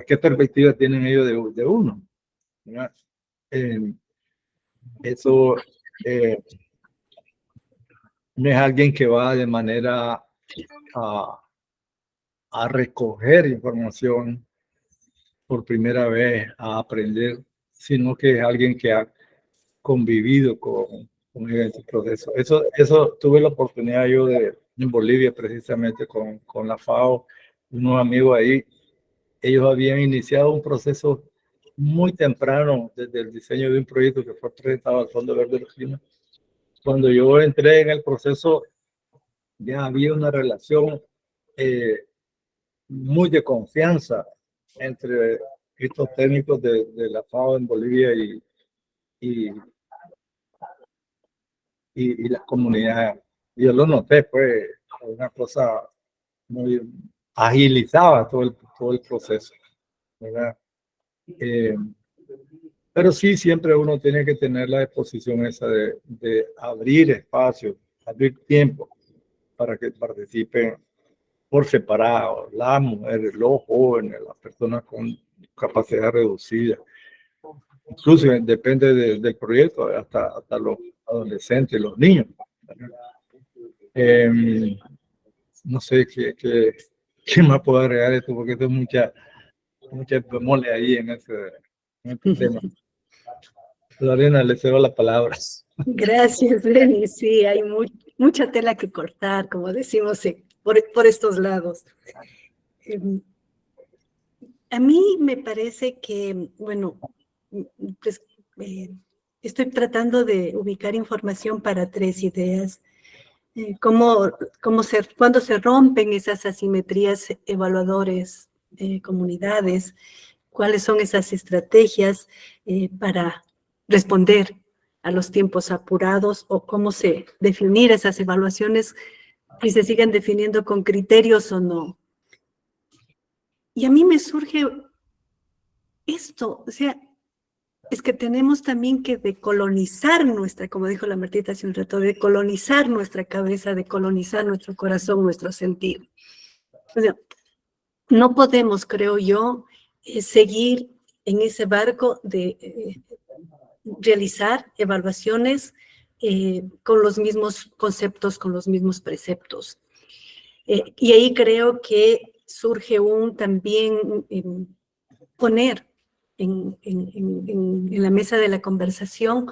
¿Qué perspectiva tienen ellos de uno? Eso no es alguien que va de manera a recoger información por primera vez, a aprender, sino que es alguien que ha convivido con ese proceso. Eso tuve la oportunidad yo en Bolivia, precisamente con la FAO, unos amigos ahí. Ellos habían iniciado un proceso muy temprano desde el diseño de un proyecto que fue presentado al Fondo Verde del Clima. Cuando yo entré en el proceso, ya había una relación muy de confianza entre estos técnicos de la FAO en Bolivia y la comunidad. Yo lo noté, pues, una cosa muy agilizaba todo el proceso, ¿verdad? Pero sí, siempre uno tiene que tener la disposición esa de abrir espacio, abrir tiempo para que participen por separado, las mujeres, los jóvenes, las personas con capacidad reducida. Incluso depende del proyecto, hasta los adolescentes, los niños. No sé qué más puedo agregar esto, porque esto es mucha mole ahí en este tema. Lorena, le cedo la palabra. Gracias, Lenny. Sí, hay mucha tela que cortar, como decimos por estos lados. A mí me parece que, bueno, pues, estoy tratando de ubicar información para 3 ideas. Cuando se rompen esas asimetrías evaluadores de comunidades, cuáles son esas estrategias para responder a los tiempos apurados o cómo definir esas evaluaciones, si se siguen definiendo con criterios o no. Y a mí me surge esto, o sea, es que tenemos también que decolonizar como dijo la Martita hace un rato, decolonizar nuestra cabeza, decolonizar nuestro corazón, nuestro sentido. O sea, no podemos, creo yo, seguir en ese barco de realizar evaluaciones con los mismos conceptos, con los mismos preceptos. Y ahí creo que surge también poner en la mesa de la conversación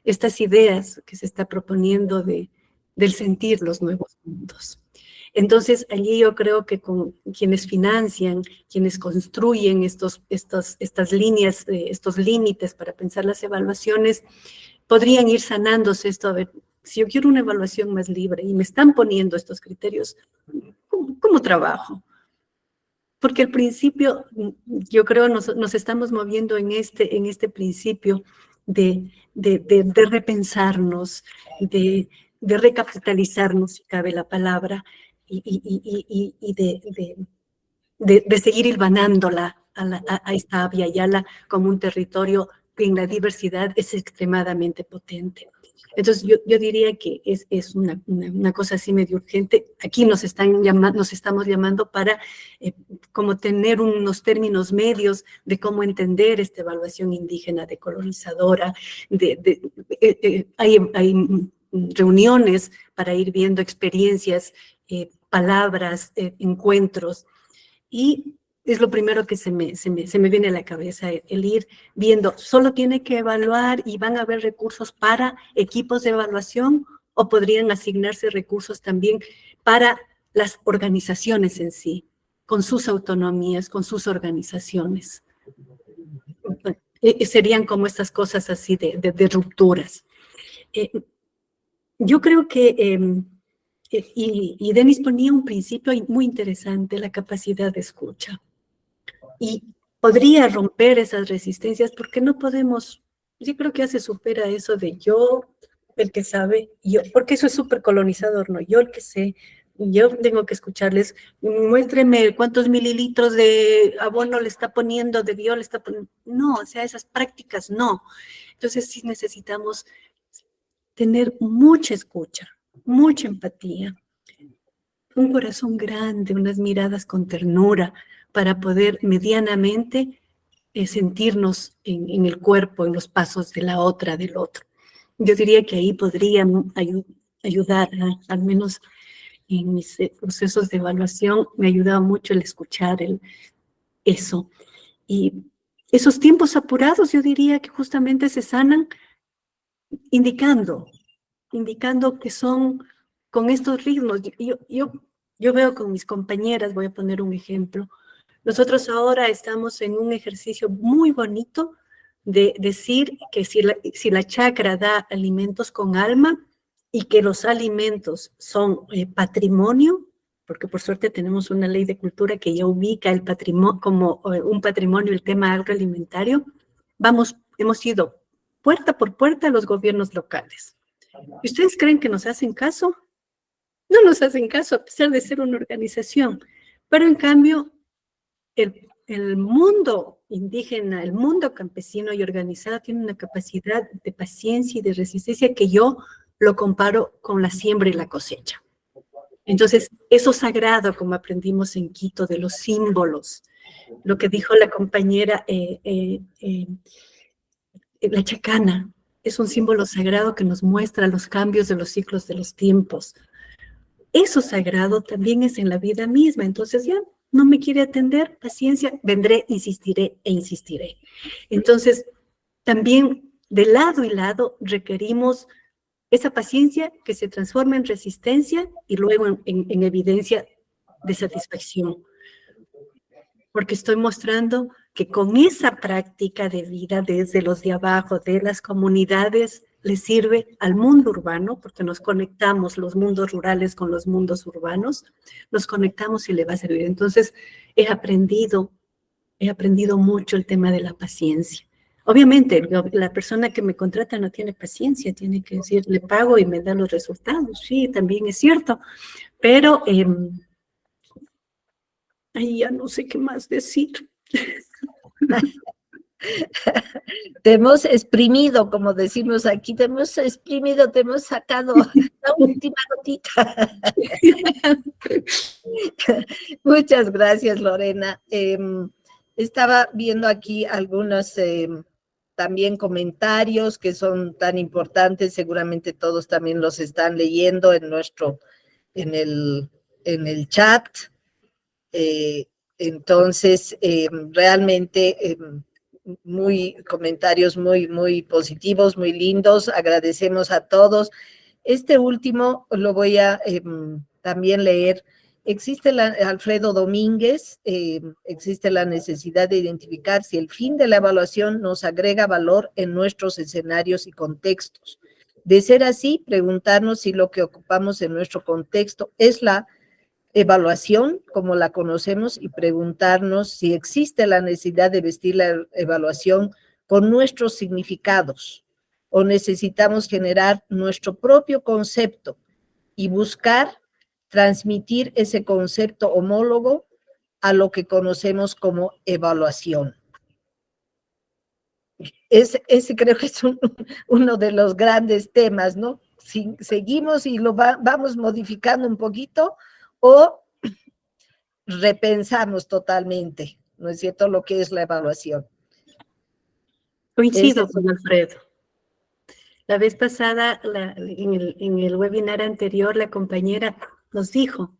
estas ideas que se está proponiendo del sentir los nuevos mundos. Entonces, allí yo creo que con quienes financian, quienes construyen estas líneas, estos límites para pensar las evaluaciones, podrían ir sanándose esto. A ver, si yo quiero una evaluación más libre y me están poniendo estos criterios, ¿cómo trabajo? Porque al principio, yo creo, nos estamos moviendo en este principio de repensarnos, de recapitalizarnos, si cabe la palabra, y de seguir hilvanándola a esta Abya Yala como un territorio que en la diversidad es extremadamente potente. Entonces, yo diría que es una cosa así medio urgente. Aquí nos estamos llamando para como tener unos términos medios de cómo entender esta evaluación indígena decolonizadora. Hay reuniones para ir viendo experiencias, palabras, encuentros. Y es lo primero que se me viene a la cabeza, el ir viendo, ¿solo tiene que evaluar y van a haber recursos para equipos de evaluación o podrían asignarse recursos también para las organizaciones en sí, con sus autonomías, con sus organizaciones? Serían como estas cosas así de rupturas. Yo creo que, y Denis ponía un principio muy interesante, la capacidad de escucha. Y podría romper esas resistencias porque no podemos, yo creo que ya se supera eso de yo, el que sabe, yo, porque eso es súper colonizador, ¿no? Yo el que sé, yo tengo que escucharles, muéstreme cuántos mililitros de abono le está poniendo, de bio le está poniendo, no, o sea, esas prácticas no. Entonces sí necesitamos tener mucha escucha, mucha empatía, un corazón grande, unas miradas con ternura, para poder medianamente sentirnos en el cuerpo, en los pasos de la otra, del otro. Yo diría que ahí podrían ayudar, al menos en mis procesos de evaluación, me ha ayudado mucho el escuchar eso. Y esos tiempos apurados, yo diría que justamente se sanan indicando que son con estos ritmos. Yo veo con mis compañeras, voy a poner un ejemplo. Nosotros ahora estamos en un ejercicio muy bonito de decir que si la chakra da alimentos con alma y que los alimentos son patrimonio, porque por suerte tenemos una ley de cultura que ya ubica el patrimonio como un patrimonio, el tema agroalimentario, hemos ido puerta por puerta a los gobiernos locales. ¿Y ustedes creen que nos hacen caso? No nos hacen caso a pesar de ser una organización, pero en cambio el mundo indígena, el mundo campesino y organizado tiene una capacidad de paciencia y de resistencia que yo lo comparo con la siembra y la cosecha. Entonces, eso sagrado, como aprendimos en Quito, de los símbolos, lo que dijo la compañera, la chacana, es un símbolo sagrado que nos muestra los cambios de los ciclos de los tiempos. Eso sagrado también es en la vida misma. Entonces ya no me quiere atender, paciencia, vendré, insistiré e insistiré. Entonces, también de lado y lado requerimos esa paciencia que se transforma en resistencia y luego en evidencia de satisfacción. Porque estoy mostrando que con esa práctica de vida desde los de abajo, de las comunidades, le sirve al mundo urbano, porque nos conectamos los mundos rurales con los mundos urbanos, nos conectamos y le va a servir. Entonces, he aprendido mucho el tema de la paciencia. Obviamente, la persona que me contrata no tiene paciencia, tiene que decir, le pago y me da los resultados. Sí, también es cierto, pero ahí ya no sé qué más decir. Te hemos exprimido, como decimos aquí, te hemos exprimido, te hemos sacado la última gotita. Muchas gracias, Lorena. Estaba viendo aquí algunos también comentarios que son tan importantes, seguramente todos también los están leyendo en el chat. Entonces, realmente comentarios muy positivos, muy lindos. Agradecemos a todos. Este último lo voy a también leer. Alfredo Domínguez, existe la necesidad de identificar si el fin de la evaluación nos agrega valor en nuestros escenarios y contextos. De ser así, preguntarnos si lo que ocupamos en nuestro contexto es la evaluación como la conocemos y preguntarnos si existe la necesidad de vestir la evaluación con nuestros significados o necesitamos generar nuestro propio concepto y buscar transmitir ese concepto homólogo a lo que conocemos como evaluación. Ese creo que es uno de los grandes temas, ¿no? Si seguimos y lo vamos modificando un poquito o repensamos totalmente, ¿no es cierto?, lo que es la evaluación. Coincido con Alfredo. La vez pasada, en el webinar anterior, la compañera nos dijo,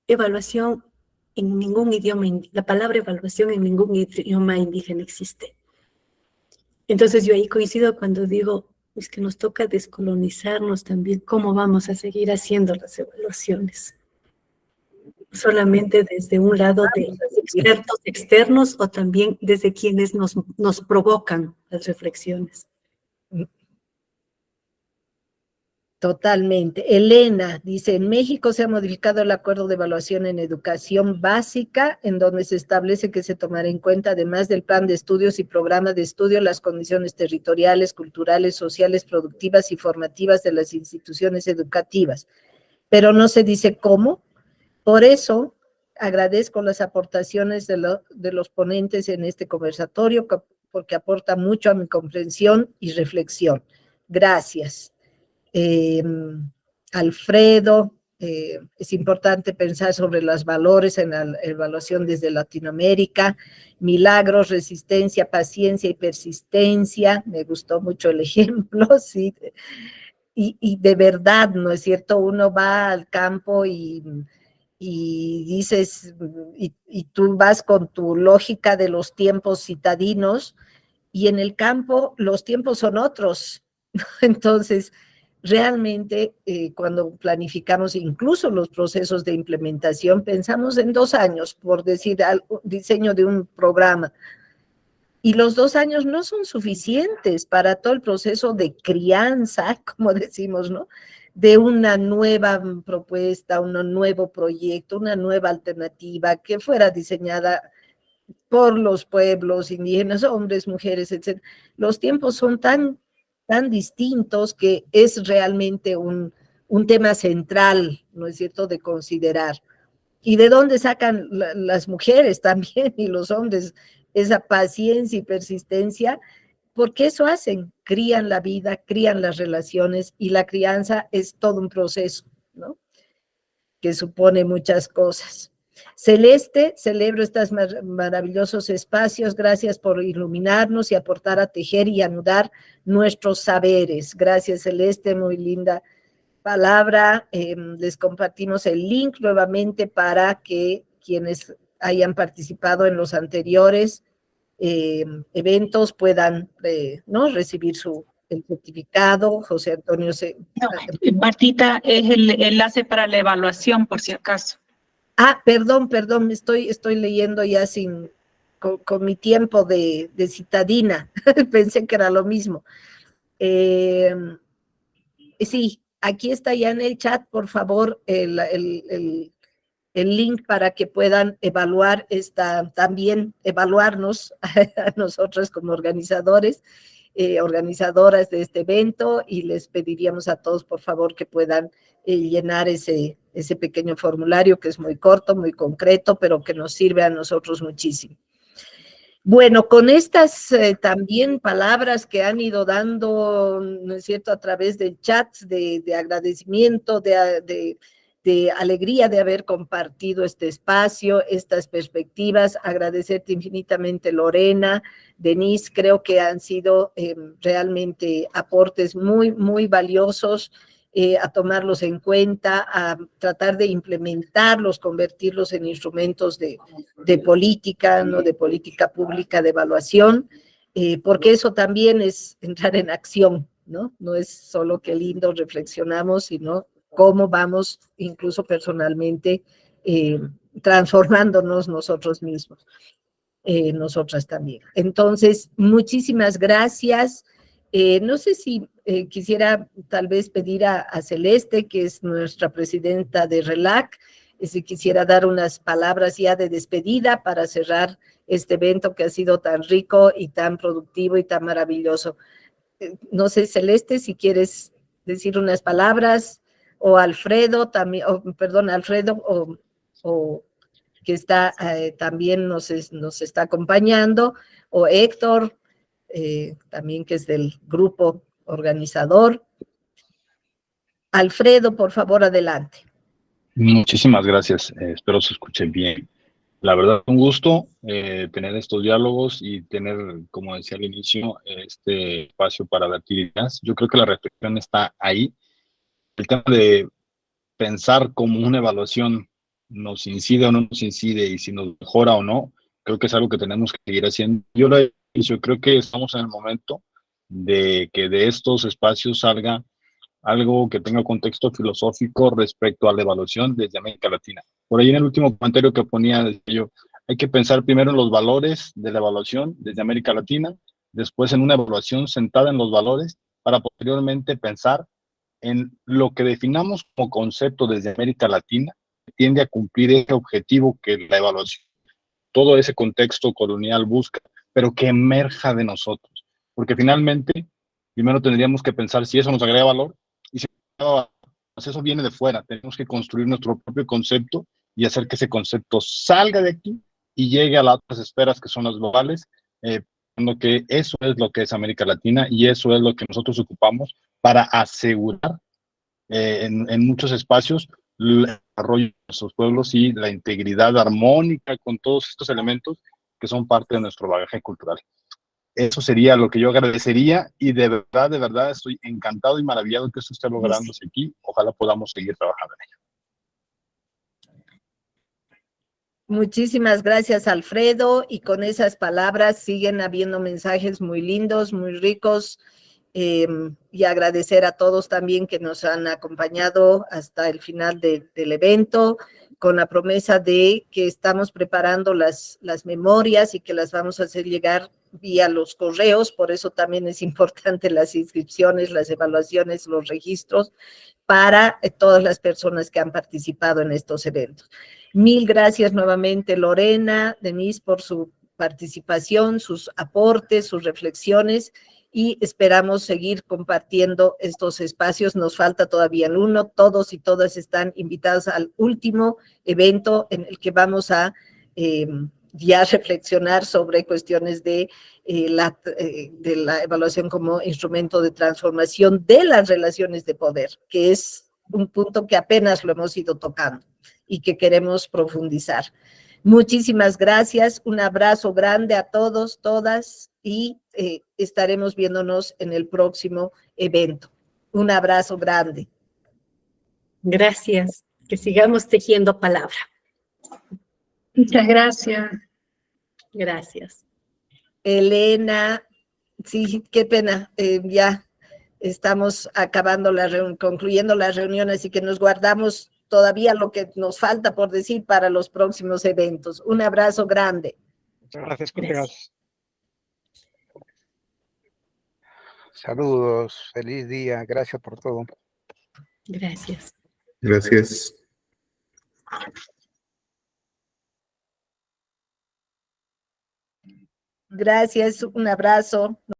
evaluación en ningún idioma, la palabra evaluación en ningún idioma indígena existe. Entonces yo ahí coincido cuando digo, es que nos toca descolonizarnos también, cómo vamos a seguir haciendo las evaluaciones. Solamente desde un lado de expertos externos o también desde quienes nos provocan las reflexiones. Totalmente. Elena dice, en México se ha modificado el acuerdo de evaluación en educación básica, en donde se establece que se tomará en cuenta, además del plan de estudios y programa de estudio, las condiciones territoriales, culturales, sociales, productivas y formativas de las instituciones educativas. Pero no se dice cómo. Por eso, agradezco las aportaciones de los ponentes en este conversatorio, porque aporta mucho a mi comprensión y reflexión. Gracias. Alfredo, es importante pensar sobre los valores en la evaluación desde Latinoamérica. Milagros, resistencia, paciencia y persistencia. Me gustó mucho el ejemplo, sí. Y de verdad, ¿no es cierto? Uno va al campo y y dices, y tú vas con tu lógica de los tiempos citadinos, y en el campo los tiempos son otros. Entonces, realmente cuando planificamos incluso los procesos de implementación, pensamos en 2 años, por decir, diseño de un programa. Y los 2 años no son suficientes para todo el proceso de crianza, como decimos, ¿no? De una nueva propuesta, un nuevo proyecto, una nueva alternativa que fuera diseñada por los pueblos indígenas, hombres, mujeres, etc. Los tiempos son tan distintos que es realmente un tema central, ¿no es cierto?, de considerar. ¿Y de dónde sacan las mujeres también y los hombres esa paciencia y persistencia? Porque eso hacen, crían la vida, crían las relaciones, y la crianza es todo un proceso, ¿no?, que supone muchas cosas. Celeste, celebro estos maravillosos espacios, gracias por iluminarnos y aportar a tejer y anudar nuestros saberes. Gracias, Celeste, muy linda palabra. Les compartimos el link nuevamente para que quienes hayan participado en los anteriores eventos puedan ¿no?, recibir el certificado. José Antonio No, Martita, es el enlace para la evaluación, por si acaso. Perdón, estoy leyendo ya con mi tiempo de citadina. Pensé que era lo mismo. Sí, aquí está ya en el chat, por favor, el link para que puedan evaluar también evaluarnos a nosotros como organizadores, organizadoras de este evento, y les pediríamos a todos, por favor, que puedan llenar ese pequeño formulario, que es muy corto, muy concreto, pero que nos sirve a nosotros muchísimo. Bueno, con estas también palabras que han ido dando, ¿no es cierto?, a través del chat, de agradecimiento, de alegría de haber compartido este espacio, estas perspectivas, agradecerte infinitamente, Lorena, Denise, creo que han sido realmente aportes muy, muy valiosos, a tomarlos en cuenta, a tratar de implementarlos, convertirlos en instrumentos de política, ¿no?, de política pública, de evaluación, porque eso también es entrar en acción, ¿no? No es solo que lindo reflexionamos, sino cómo vamos incluso personalmente transformándonos nosotros mismos, nosotras también. Entonces, muchísimas gracias. No sé si quisiera tal vez pedir a Celeste, que es nuestra presidenta de RELAC, si quisiera dar unas palabras ya de despedida para cerrar este evento que ha sido tan rico y tan productivo y tan maravilloso. No sé, Celeste, si quieres decir unas palabras, o Alfredo también, perdón, Alfredo, o que está también nos está acompañando, o Héctor, también, que es del grupo organizador. Alfredo, por favor, adelante. Muchísimas gracias, espero se escuche bien. La verdad, un gusto tener estos diálogos y tener, como decía al inicio, este espacio para vertir ideas. Yo creo que la reflexión está ahí. El tema de pensar cómo una evaluación nos incide o no nos incide, y si nos mejora o no, creo que es algo que tenemos que seguir haciendo. Yo creo que estamos en el momento de que de estos espacios salga algo que tenga contexto filosófico respecto a la evaluación desde América Latina. Por ahí en el último comentario que ponía, decía yo, hay que pensar primero en los valores de la evaluación desde América Latina, después en una evaluación sentada en los valores, para posteriormente pensar en lo que definamos como concepto desde América Latina, que tiende a cumplir ese objetivo que la evaluación, todo ese contexto colonial busca, pero que emerja de nosotros. Porque finalmente, primero tendríamos que pensar si eso nos agrega valor, y si pues eso viene de fuera. Tenemos que construir nuestro propio concepto y hacer que ese concepto salga de aquí y llegue a las otras esferas que son las globales, pensando que eso es lo que es América Latina, y eso es lo que nosotros ocupamos para asegurar en muchos espacios el desarrollo de nuestros pueblos y la integridad armónica con todos estos elementos que son parte de nuestro bagaje cultural. Eso sería lo que yo agradecería, y de verdad estoy encantado y maravillado que esto esté lográndose aquí. Ojalá podamos seguir trabajando en ello. Muchísimas gracias, Alfredo, y con esas palabras siguen habiendo mensajes muy lindos, muy ricos, y agradecer a todos también que nos han acompañado hasta el final del evento, con la promesa de que estamos preparando las memorias y que las vamos a hacer llegar vía los correos, por eso también es importante las inscripciones, las evaluaciones, los registros, para todas las personas que han participado en estos eventos. Mil gracias nuevamente, Lorena, Denise, por su participación, sus aportes, sus reflexiones, y esperamos seguir compartiendo estos espacios. Nos falta todavía el uno, todos y todas están invitados al último evento en el que vamos a ya reflexionar sobre cuestiones de la evaluación como instrumento de transformación de las relaciones de poder, que es un punto que apenas lo hemos ido tocando y que queremos profundizar. Muchísimas gracias, un abrazo grande a todos, todas, y estaremos viéndonos en el próximo evento. Un abrazo grande. Gracias. Que sigamos tejiendo palabra. Muchas gracias. Gracias. Elena, sí, qué pena, ya estamos acabando concluyendo la reunión, así que nos guardamos todavía lo que nos falta por decir para los próximos eventos. Un abrazo grande. Muchas gracias, colegas. Saludos, feliz día, gracias por todo. Gracias. Gracias. Gracias, un abrazo.